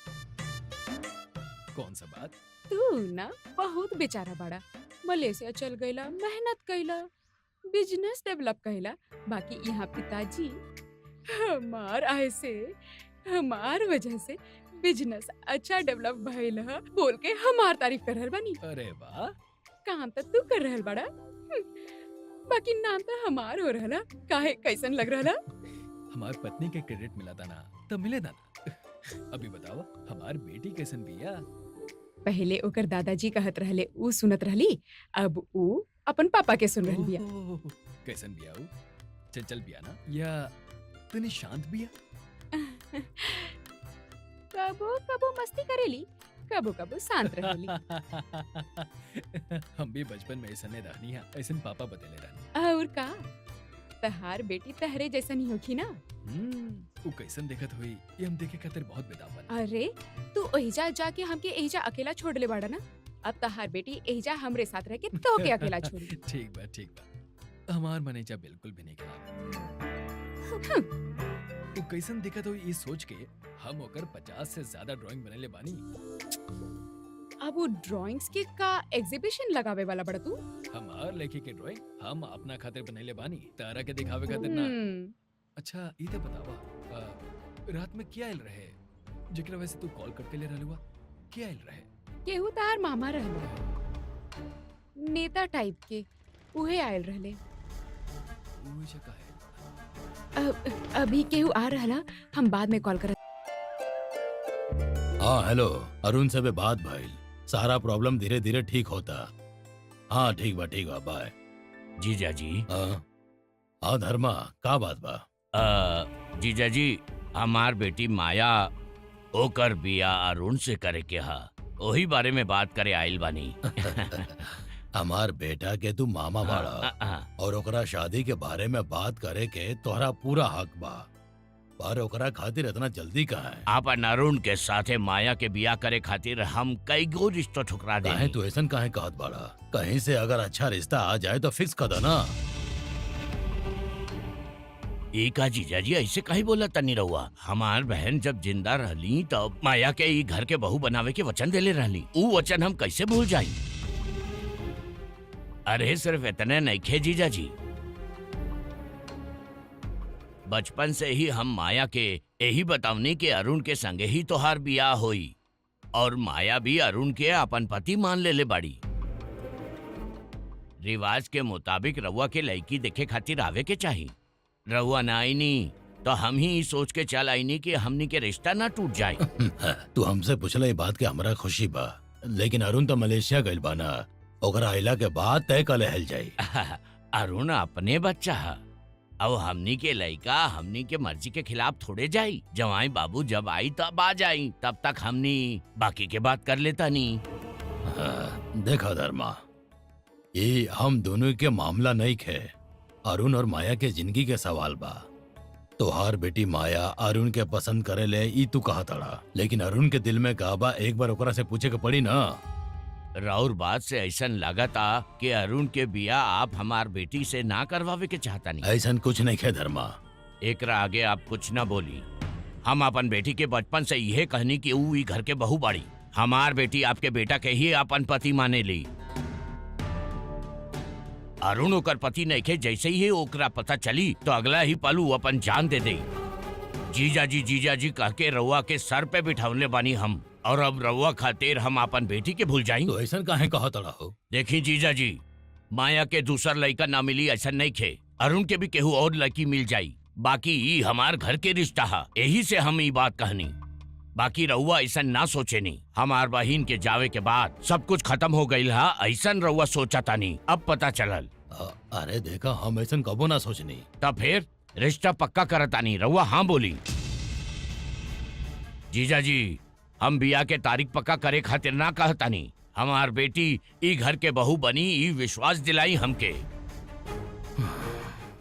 कौन सा बात? तू ना बहुत बेचारा बड़ा, मलेशिया चल गईला, मेहनत कईला, बिजनेस डेवलप कईला, बाकी यहाँ पिताजी हमार आय से, हमार वजह से बिजनेस अच्छा डेवलप भइल ह बोल के हमार तारीफ कर रहल बानी। अरे वाह, काम तो तू कर रहल बड़ा, बाकी नाम तो हमार हो रहला। काहे कैसन लग रहला? हमार पत्नी के क्रेडिट मिला था ना, तब मिले था ना। अभी बताओ, हमार बेटी कैसन बिया? पहले ओकर दादाजी कहत रहले, ऊ सुनत रहली, अब ऊ अपन पापा के सुन रहल बिया। ओह, कैसन बिया ऊ? चंचल बिया ना, या तनी शांत बिया? कबो कबो मस्ती करेली, कबो कबो शांत रहेली। हम भी बचपन में ऐसने रहनी है, ऐसन पापा बतेले रहनी। और का तहार बेटी तहरे जैसन ही होखी ना। ऊ कैसन देखत हुई, ये हम देखे खातिर बहुत बेदावन। अरे तू ओहिजा जाके हमके एहिजा अकेला छोड़ ले बाड़ा ना, अब तहार बेटी एहिजा हमरे साथ रह के तो के अकेला छोड़ी। ठीक बा, ठीक बा। हमार मनेजा बिल्कुल भी नहीं खराब। ऊ कैसन दिखत हुई, ये सोच के हम ओकर 50 से ज्यादा ड्राइंग बनेले बानी। अब वो ड्राइंग्स के का एग्जीबिशन लगावे वाला बड़ा तू? हमार लेखी के ड्राइंग हम अपना खातिर बनेले बानी, तारा के दिखावे खातिर ना। अच्छा ई तो बतावा, रात में क्या आयल रहे जेकरा वजह से तू कॉल करके ले रहलुआ? क्या आयल रहे? केहू तहार मामा रहले, नेता टाइप के, उहे आयल रहले। ऊ जगह है। अभी केहू आ रहला, हम बाद में कॉल करत। हाँ हेलो, अरुण से भी बात भइल, सारा प्रॉब्लम धीरे धीरे ठीक होता। हाँ ठीक बा बाय। जीजा जी। हाँ धर्मा, का बात बा? जीजा जी, हमार बेटी माया ओकर बिया अरुण से करे के हा, वही बारे में बात करे आइल बानी। हमार बेटा के तू मामा बाड़ा और ओकरा शादी के बारे में बात करे के तोहरा पूरा हक बा, पर ओकरा खातिर इतना जल्दी कहाँ है? आपन अरुण के साथे माया के बिया करे खातिर हम कई गो रिश्ता ठुकरा दे। काहे तू ऐसन काहे कहत बाड़ा? कहीं से अगर अच्छा रिश्ता आ जाए तो फिक्स कर देना। एका जीजा जी ऐसे कहीं बोला तनी रहुआ? हमार बहन जब जिंदा रहली तब माया के ई घर के बहू बनावे के वचन देले रहली, ऊ वचन हम कैसे भूल जाई? अरे सिर्फ इतने नहीं खे जीजा जी, बचपन से ही हम माया के यही बतावनी के अरुण के संगे ही तोहार बियाह होई, और माया भी अरुण के अपन पति मान ले बाड़ी। रिवाज के मुताबिक रउआ के लड़की देखे खातिर आवे के चाहिए। रउआ ना आईनी तो हम ही सोच के चल आईनी कि हमनी के रिश्ता ना टूट जाए। तू हमसे पूछला ये बात के हमरा खुशी बा, लेकिन अरुण तो मलेशिया गइल बा ना, ओकरा आइला के बाद तय कले हल जाई। अरुण अपने बच्चा है, अब हमनी के लड़का हमनी के मर्जी के खिलाफ थोड़े जाई। जवाई बाबू जब आई तब आ जाई, तब तक हमनी बाकी के बात कर लेता नहीं। देखा धर्मा, ये हम दोनों के मामला नहीं खे, अरुण और माया के जिंदगी के सवाल बा। तोहार बेटी माया अरुण के पसंद करे ले ई तू कहा तड़ा, लेकिन अरुण के दिल में का बा एक बार ओकरा से पूछे के पड़ी ना। राउर बात से ऐसा लगा था कि अरुण के बिया आप हमार बेटी से ना करवावे के चाहता नहीं। ऐसा कुछ नहीं खे धर्मा। एकरा आगे आप कुछ ना बोली। हम अपन बेटी के बचपन से यह कहनी कि ऊ घर के बहू बाड़ी। हमार बेटी आपके बेटा के ही अपन पति माने ली। अरुण ओकर पति नहीं खे, जैसे ही ओकरा पता चली तो अगला ही पल ऊ अपन जान दे दे। जीजा जी कह के रउआ के सर पे बिठावले बानी हम, और अब रउआ खातिर हम अपन बेटी के भूल जाएंगे। तो ऐसा काहे कहा तड़ा हो? देखी जीजा जी, माया के दूसर लड़का ना मिली ऐसा नहीं खे, अरुण के भी केहू और लड़की मिल जाई। बाकी ई हमार घर के रिश्ता है, यही से हम ई बात कहनी। बाकी रउआ ऐसा ना सोचे नहीं। हमार बहिन के जावे के बाद सब कुछ खत्म हो गई है, ऐसा रउआ सोचा था नहीं, अब पता चलल। अरे देखा, हम ऐसा कबो ना सोचनी। तब फिर रिश्ता पक्का करता नहीं, रउआ हाँ बोली। जीजा जी, हम बिया के तारीख पक्का करे खातिर ना कहता नहीं। हमार बेटी ई घर के बहू बनी, ई विश्वास दिलाई हमके।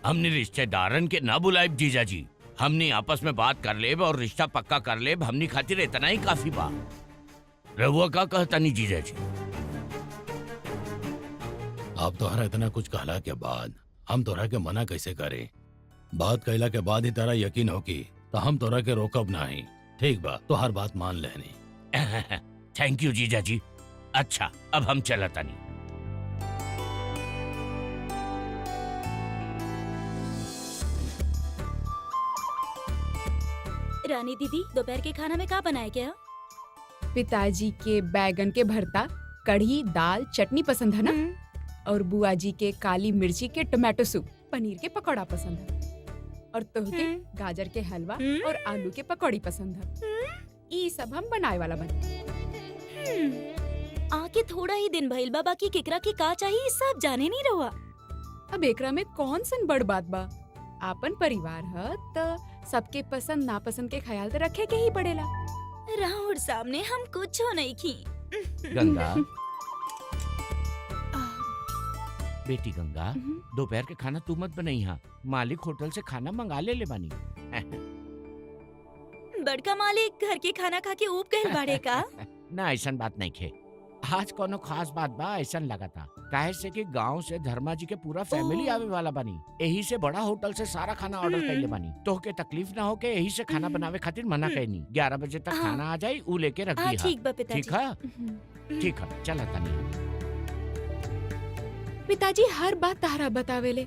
हमने रिश्तेदारन के ना बुलाए जीजा जी, हमने आपस में बात कर लेब और रिश्ता पक्का कर लेब, हमनी खातिर इतना ही काफी बा। रउआ का कहता नहीं जीजा जी? आप तोहरा इतना कुछ कहला के बाद हम तोहरा के मना कैसे करें? बात कहला के बाद ही तारा यकीन होगी तो हम तोहरा के रोकब नहीं। ठीक बा, तो हर बात मान लेनी। थैंक यू जीजा जी। अच्छा अब हम चलत तानी। रानी दीदी दोपहर के खाना में का बनाए क्या? पिताजी के बैगन के भरता, कढ़ी, दाल, चटनी पसंद है ना? और बुआ जी के काली मिर्ची के टोमेटो सूप, पनीर के पकौड़ा पसंद है। और तोहके गाजर के हलवा और आलू के पकौड़ी पसंद है। ये सब हम बनाए वाला बने। आके थोड़ा ही दिन भइल बा, बाकी केकरा के का चाहिए सब जाने नहीं रहुआ। अब एकरा में कौन सन बड़ बात बा? आपन परिवार है त सबके पसंद नापसंद के ख्याल तो रखे के ही पड़ेला। राहुल सामने हम कुछ नहीं की। गंगा बेटी गंगा, दोपहर के खाना तू मत बनई हा, मालिक होटल से खाना मंगा ले बानी। बड़का मालिक घर के खाना खा के ऊब गए बाड़े का? ना ऐसन बात नहीं खे, आज कोनो खास बात बा ऐसन लगा था। काहे से कि गांव से धर्मा जी के पूरा फैमिली आवे वाला बानी, यही से बड़ा होटल से सारा खाना ऑर्डर कर बानी। तो के तकलीफ ना हो के यही से खाना बनावे खातिर मना कहनी। 11 बजे तक खाना आ जाई, ऊ लेके रख दी। ठीक बा पिताजी। ठीक है, ठीक है, चला तनी। पिताजी हर बात तारा बतावेले,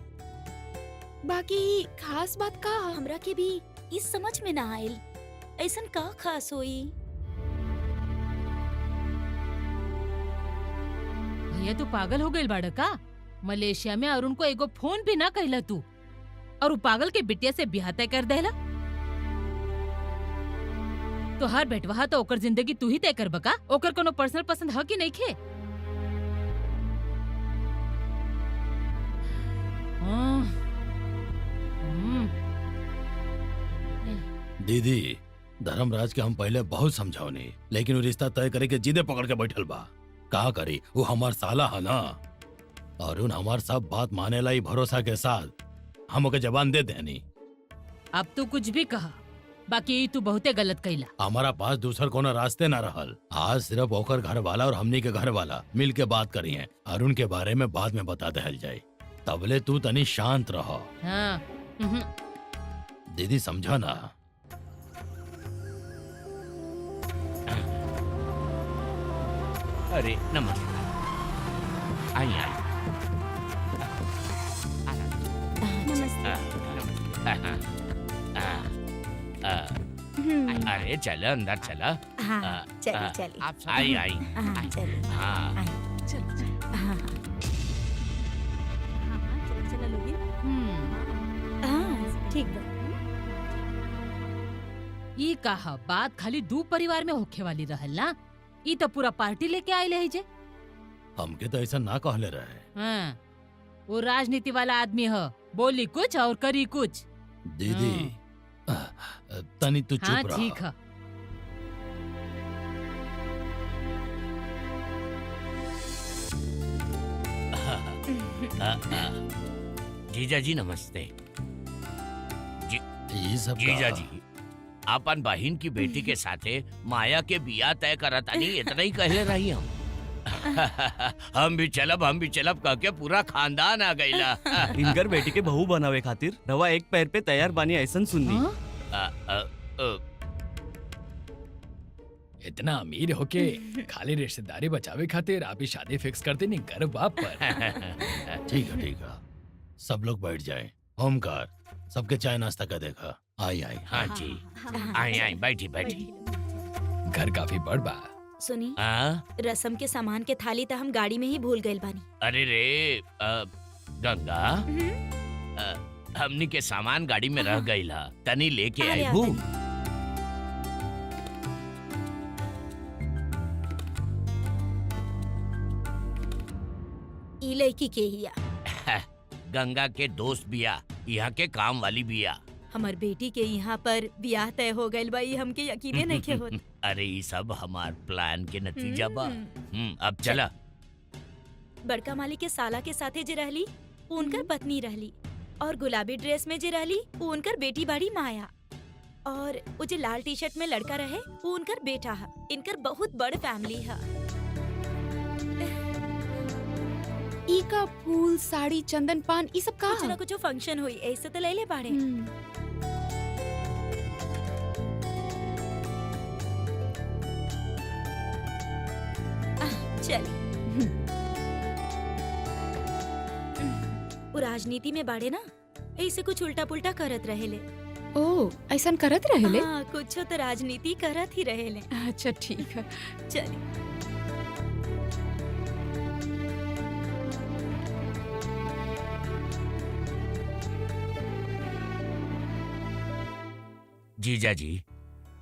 बाकी खास बात का? हमरा के भी इस समझ में ना आयल, ऐसन का खास होई? भैया तू पागल हो गइल बाड़ा का? मलेशिया में अरुण को एगो फोन भी ना कहला तू, और उ पागल के बिटिया से ब्याह तय कर देला। तो हर बेटवा तो ओकर जिंदगी तू ही तय कर बका? ओकर कोनो पर्सनल पसंद है कि नहीं खे? दीदी, धर्मराज के हम पहले बहुत समझौनी, लेकिन वो रिश्ता तय करे के जिदे पकड़ के बैठल बा। का करी, वो हमार साला है ना, और उन हमार सब बात माने लाई भरोसा के साथ हम ओके जबान दे देनी। अब तू कुछ भी कहा, बाकी तू बहुते गलत कइला। हमारा पास दूसर कोनो रास्ते ना रहल। आज सिर्फ ओकर घर वाला और हमनी के घर वाला मिल के बात करी है। अरुण के बारे में बाद में बता दहल जाए, तबले तू तनी शांत रहो। हाँ, दीदी समझा ना। अरे नमस्कार, आई आई। अरे चलो अंदर चला। चलिए चलिए। आप आई आई। चलिए। हाँ ठीक बा। ई कहा बात खाली दू परिवार में होखे वाली रहल ना, ई तो पूरा पार्टी लेके आए ले जे। हमके तो ऐसा ना कहले रहे। हाँ, वो राजनीति वाला आदमी है, बोली कुछ और करी कुछ। दीदी तनी तू हाँ चुप रह। ठीक है। जीजा जी नमस्ते। ये सब जीजा का- जी, अपन बहन की बेटी के साथे माया के बिया तय करत आनी, इतना ही कहले रही हम। हम भी चलब कह के पूरा खानदान आ गईला। इनकर बेटी के बहू बनावे खातिर रवा एक पैर पे तैयार बानी ऐसन सुननी। इतना अमीर होके खाली रिश्तेदारी बचावे खातिर आप ही शादी फिक्स कर देनी घर बाप पर। ठीक है, सब लोग बैठ जाए। ओमकार, सबके चाय नाश्ता का देखा। आई आई। हाँ जी, आई बैठी बैठी। घर काफी बड़ बा। सुनी, हाँ? रसम के सामान के थाली तो हम गाड़ी में ही भूल गए बानी। अरे रे गंगा, हमनी के सामान गाड़ी में रह गईला, तनी लेके आई हूँ। ई लड़की के हिया, गंगा के दोस्त बिया, यहाँ के काम वाली बिया। हमार बेटी के यहाँ पर ब्याह तय हो गइल बा, ई हमके यकीने नहीं होत। अरे ये सब हमार प्लान के नतीजा बा। अब चला। बड़का मालिक के साला के साथे जे रहली वो उनकर पत्नी रहली, और गुलाबी ड्रेस में जे रहली वो उनकर बेटी बाड़ी माया, और वो जे लाल टी शर्ट में लड़का रहे वो उनकर बेटा है। इनकर बहुत बड़ फैमिली है। ई का फूल, साड़ी, चंदन, पान, ई सब का? कुछ ना कुछ फंक्शन हुई, ऐसे तो ले ले बाड़े। चल राजनीति में बाड़े ना, ऐसे कुछ उल्टा पुल्टा करत रहेले। ओ ऐसा करत रहेले? हाँ, कुछ तो राजनीति करत ही रहेले। अच्छा ठीक है। चलिए। जीजा जी,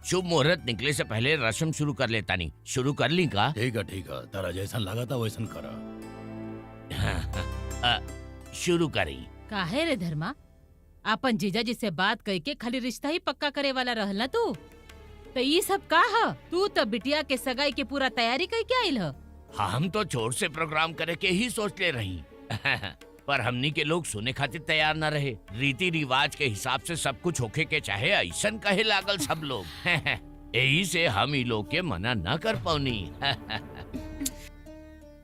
शुभ मुहूर्त निकले से पहले रस्म शुरू कर लेता नहीं। शुरू कर ली का? ठीक है तारा जैसा लगा था वैसा करा। शुरू करी। काहे रे धर्मा, अपन जीजा जी से बात करके खाली रिश्ता ही पक्का करे वाला रहल ना तू? तो ये सब का ह? तू तो बिटिया के सगाई के पूरा तैयारी करके आइल ह। हम तो छोर से प्रोग्राम करे के ही सोच ले रही पर हमनी के लोग सुने खातिर तैयार न रहे। रीति रिवाज के हिसाब से सब कुछ होखे के चाहे ऐसन कहे लागल सब लोग यही से हम ही लोग के मना न कर पौनी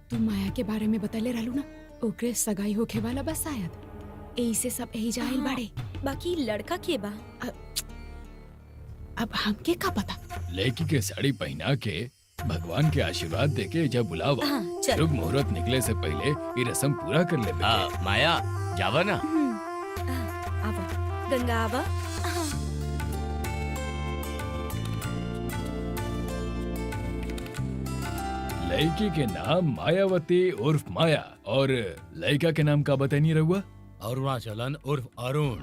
तू माया के बारे में बतले रहलू ना, ओकरे सगाई होखे वाला बस शायद यही से सब यही जाहिल बाड़े। बाकी लड़का के बा? अब हमके का पता। लड़की के साड़ी पहना के भगवान के आशीर्वाद देके जब बुलावा, हाँ, चल। शुभ मुहूर्त निकले से पहले ये रस्म पूरा कर ले बेटे। माया जावा ना। आवा गंगा आवा। लड़की के नाम मायावती उर्फ माया और लड़का के नाम का बतानी रहुआ? अरुणाचलन उर्फ Arun.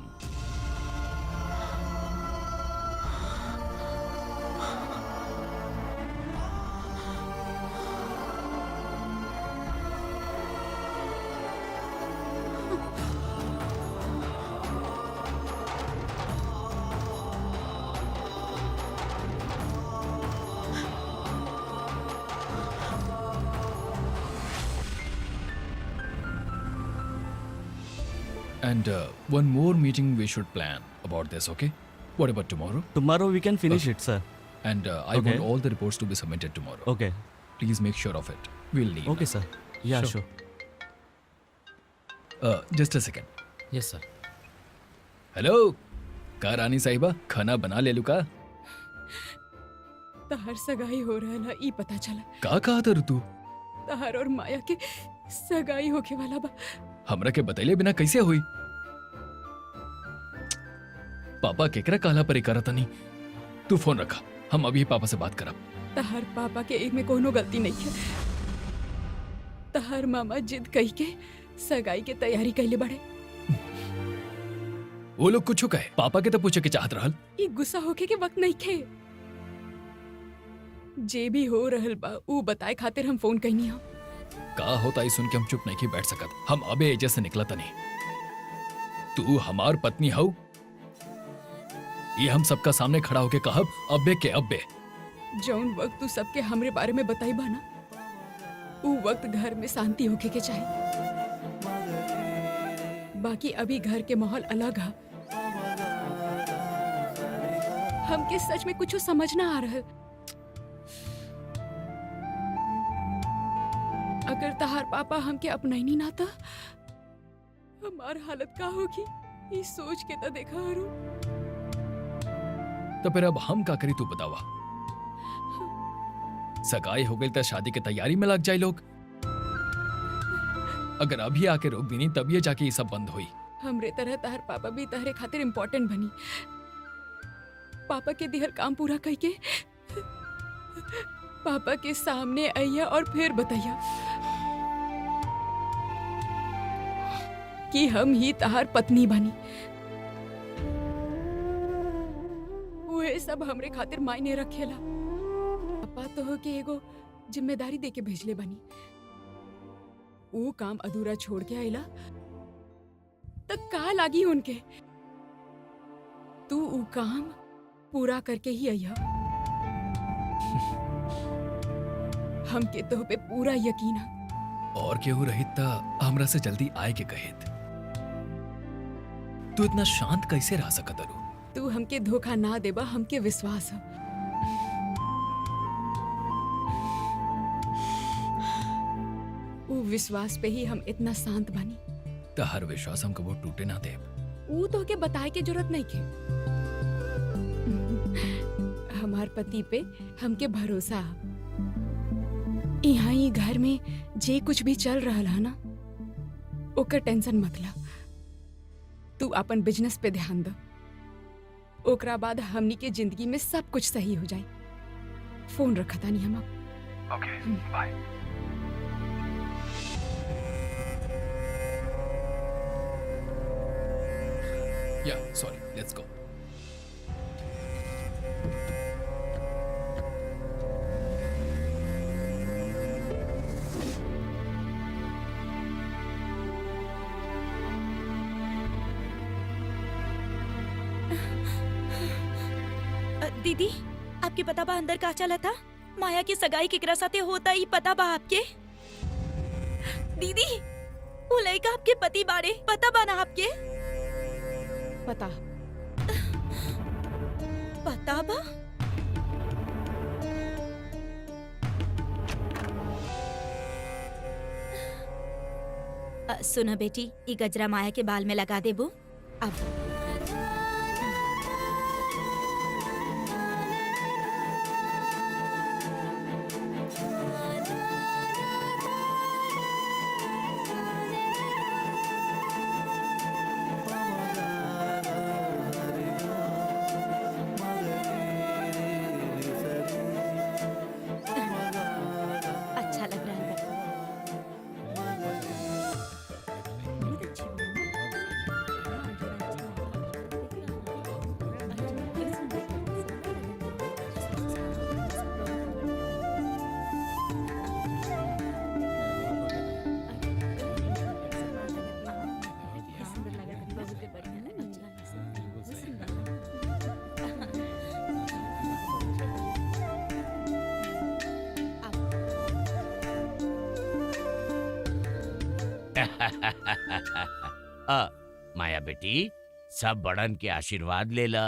And one more meeting we should plan about this, okay? What about tomorrow? Tomorrow we can finish Okay. it, sir. And I Okay. want all the reports to be submitted tomorrow. Okay. Please make sure of it. We'll need. Okay, sir. Yeah, Sure. sure. Just a second. Yes sir. Hello, का रानी साहिबा खाना बना ले लू का? तहार सगाई हो रहा है ई पता चला। का कहा था तू? तहार और माया के सगाई होके वाला बा। हमरा के बतैले बिना कैसे हुई? पापा केकरा काला परे करत नहीं। तू फोन रखा, हम अभी पापा से बात करब। तहार पापा के एक में कोनो गलती नहीं है। तहार मामा जिद कही के सगाई के तैयारी कैले बड़े। वो लोग कुछ कहे, पापा के तो पूछे के चाहत रहल। ई गुस्सा होके के वक्त नहीं खे। जे भी हो रहल बा ऊ बताए खातिर हम फोन कहनी हो। का होता है सुन के हम चुप नहीं की बैठ सकत। हम अबे एजे से निकला तनी। तू हमार पत्नी हऊ, ये हम सबका सामने खड़ा होके कहब अब्बे के अब्बे। जौन वक्त तू सबके हमरे बारे में बताई बा ना, ऊ वक्त घर में शांति होके के चाहिए। बाकी अभी घर के माहौल अलग है। हमके सच में कुछ समझ ना आ रहा। अगर तहार पापा हमके अपनाई ना था, हमार हालत का होगी ये सोच के तो देखा हरू। तो फिर अब हम का करी तू बतावा। सगाई हो गई तो शादी की तैयारी में लग जाए लोग। अगर अभी आके रोक दी नहीं तब ये जाके ये सब बंद हुई। हमरे तरह तहर पापा भी तहरे खातिर इम्पोर्टेंट बनी। पापा के दिहर काम पूरा करके पापा के सामने आइया और फिर बताइया कि हम ही तहार पत्नी बनी। वो सब हमरे खातिर मायने रखेला। पापा तो हो के एगो जिम्मेदारी देके भेजले बनी। वो काम अधूरा छोड़ के आइला तक का लागी उनके। तू वो काम पूरा करके ही आइया। हमके तो पे पूरा यकीन है। और केहू रहित ता हमरा से जल्दी आए के कहित। तू इतना शांत कैसे रह सकत अरु? तू हमके धोखा ना देबा, हमके विश्वास है। वो विश्वास पे ही हम इतना शांत बनी। तो हर विश्वास हम कबो टूटे ना दे। वो तो के बताए के जरूरत नहीं के। हमार पति पे हमके भरोसा है। यहाँ ही घर में जे कुछ भी चल रहा है ना, ओकर टेंशन मत ला। तू अपन बिजनेस पे ध्यान दो। ओकरा बाद हमनी के जिंदगी में सब कुछ सही हो जाए। फोन रखा था नहीं हम अब। ओके बाय। या सॉरी, लेट्स गो। दीदी, आपके पता बा अंदर का चला था? माया की सगाई केकरा साथे होता ही पता बा आपके? दीदी, वो लड़का आपके पति बाड़े, पता बा ना आपके? पता पता बा? सुनो बेटी, ई गजरा माया के बाल में लगा देबो। अब अच्छा लग रहा है। माया बेटी, सब बड़न के आशीर्वाद ले ला।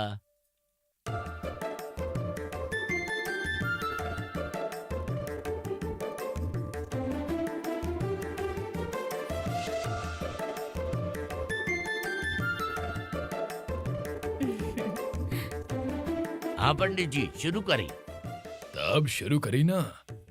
हाँ पंडित जी, शुरू करें। तब शुरू करी ना,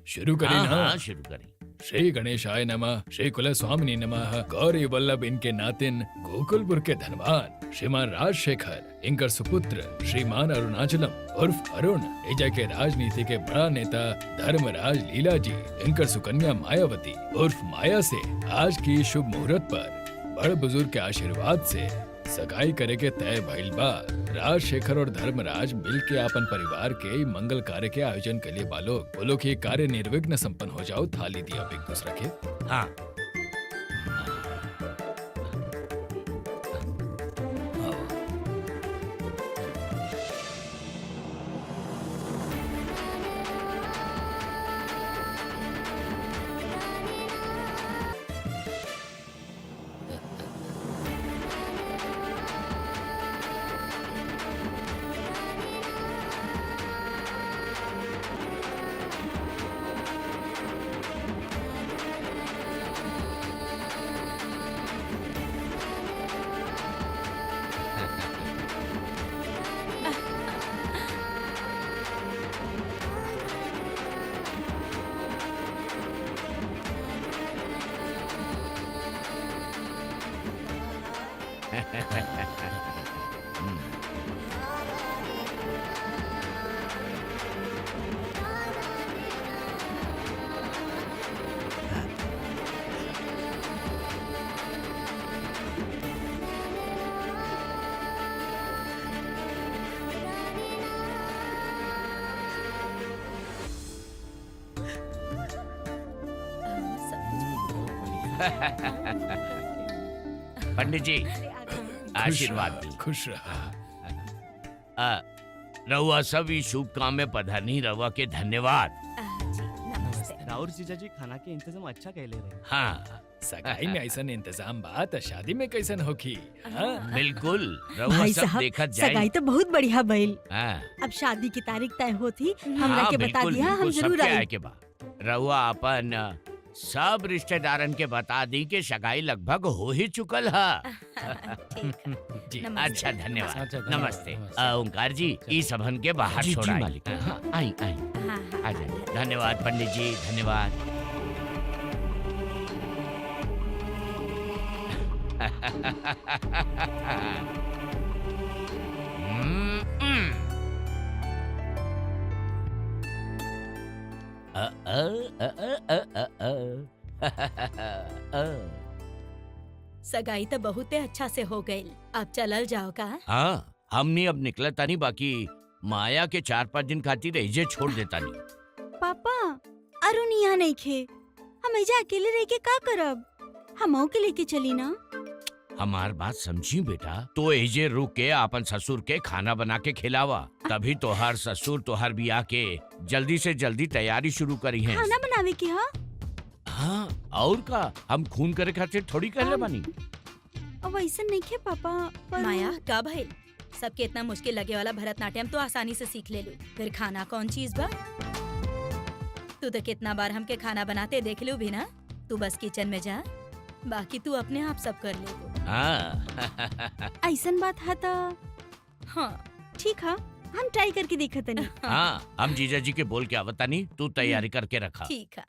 शुरू करी हाँ, ना। हाँ, शुरू करें। श्री गणेशाय नमः, श्री कुल स्वामिनी नमः। गौरी वल्लभ इनके नातिन गोकुलपुर के धनवान श्रीमान राजशेखर, इनकर सुपुत्र श्रीमान अरुणाचलम उर्फ अरुण, एजा के राजनीति के बड़ा नेता धर्मराज लीला जी, इनकर सुकन्या मायावती उर्फ माया से आज की शुभ मुहूर्त पर बड़ बुजुर्ग के आशीर्वाद से सगाई करे के तय भइल बा। राजशेखर और धर्मराज मिल के अपन परिवार के मंगल कार्य के आयोजन के लिए बोलो कि कार्य निर्विघ्न संपन्न हो जाओ। थाली दिया एक दूसरा के। हाँ। पंडित जी, आशीर्वाद दी। खुश रहा। रहुआ सब इस शुभ काम में पधारनी रहुआ के धन्यवाद। जी, नमस्ते। राउर जीजा जी खाना के इंतजाम अच्छा कह ले रहे। हाँ, सगाई में ऐसा इंतजाम बा त शादी में कैसन होखी? हाँ? बिल्कुल, रहुआ भाई सब साहब, देखत जाए। सगाई तो बहुत बढ़िया भइल। हाँ, अब शादी की तारीख तय होती हमरा हाँ, के बता बिल्कुल, दिया, हम बिल्कुल, जरूर सबके आई। आए के बा। रहुआ अपन सब रिश्तेदारन के बता दी कि सगाई लगभग हो ही चुकल है। जी, नमस्ते। अच्छा, धन्यवाद। अच्छा, धन्यवाद। नमस्ते। ओंकार जी, इस सबन के बाहर जी, छोड़ा। मालिक। हाँ, आई आई हाँ, हाँ, आ जाइए। धन्यवाद पंडित जी, धन्यवाद। सगाई तो बहुते अच्छा से हो गई। अब चलल जाओ का। हाँ, हमनी अब निकला तानी, बाकी माया के 4-5 दिन खातिर एजे छोड़ देता नहीं। पापा अरुण यहाँ नहीं खे, हम ऐजा अकेले रह के का करब? हम के लेके चली ना। हमार बात समझी बेटा, तो एजे रुक के अपन ससुर के खाना बना के खिलावा, तभी तोहार ससुर तोहार बियाह के जल्दी से जल्दी तैयारी शुरू करी है। खाना बनावे के हा? हाँ, और का, हम खून करे खातिर थोड़ी कहले बानी। अब ऐसा नहीं खे पापा। पर माया का भइल? सबके इतना मुश्किल लगे वाला भरतनाट्यम तो आसानी से सीख ले लू, फिर खाना कौन चीज बा? तू तो कितना बार हमके खाना बनाते देख लू भी ना। तू बस किचन में जा, बाकी तू अपने आप सब कर ले। हाँ। ऐसा बात है तो हाँ ठीक है, हम ट्राई करके देखा तनी। हाँ, हम जीजा जी के बोल के आवता नहीं, तू तैयारी करके रखा। ठीक है।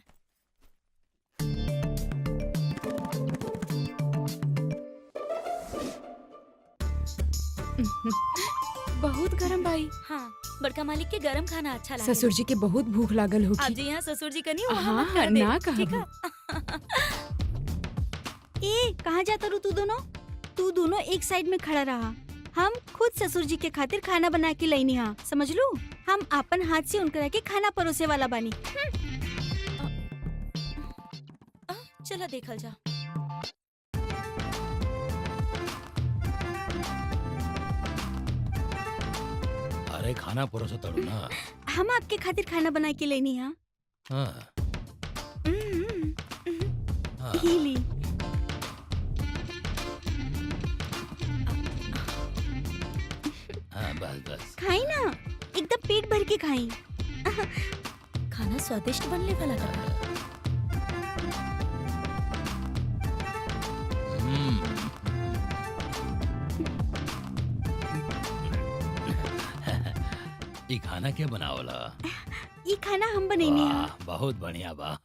बहुत गरम भाई। हाँ, बड़का मालिक के गरम खाना अच्छा लगा। ससुर जी के बहुत भूख लागल आप होगी। जी यहाँ ससुर जी कनी हाँ, ना कहा ठीक है। ए कहाँ जाता रू तू दोनों? तू दोनों एक साइड में खड़ा रहा। हम खुद ससुर जी के खातिर खाना बना के लईनी हा, समझ लू? हम अपन हाथ से उनकरा के खाना परोसे वाला बानी। चला देखल जा। अरे खाना परोसो तड़ू ना। हम आपके खातिर खाना बना के लेनी हा। हाँ, हाँ। ही ली। हाँ, बस बस। खाई ना, एकदम पेट भर के खाई। खाना स्वादिष्ट बनने वाला था। ये खाना क्या बनावला? ये खाना हम बनेनी हा। वाह, बहुत बढ़िया बा।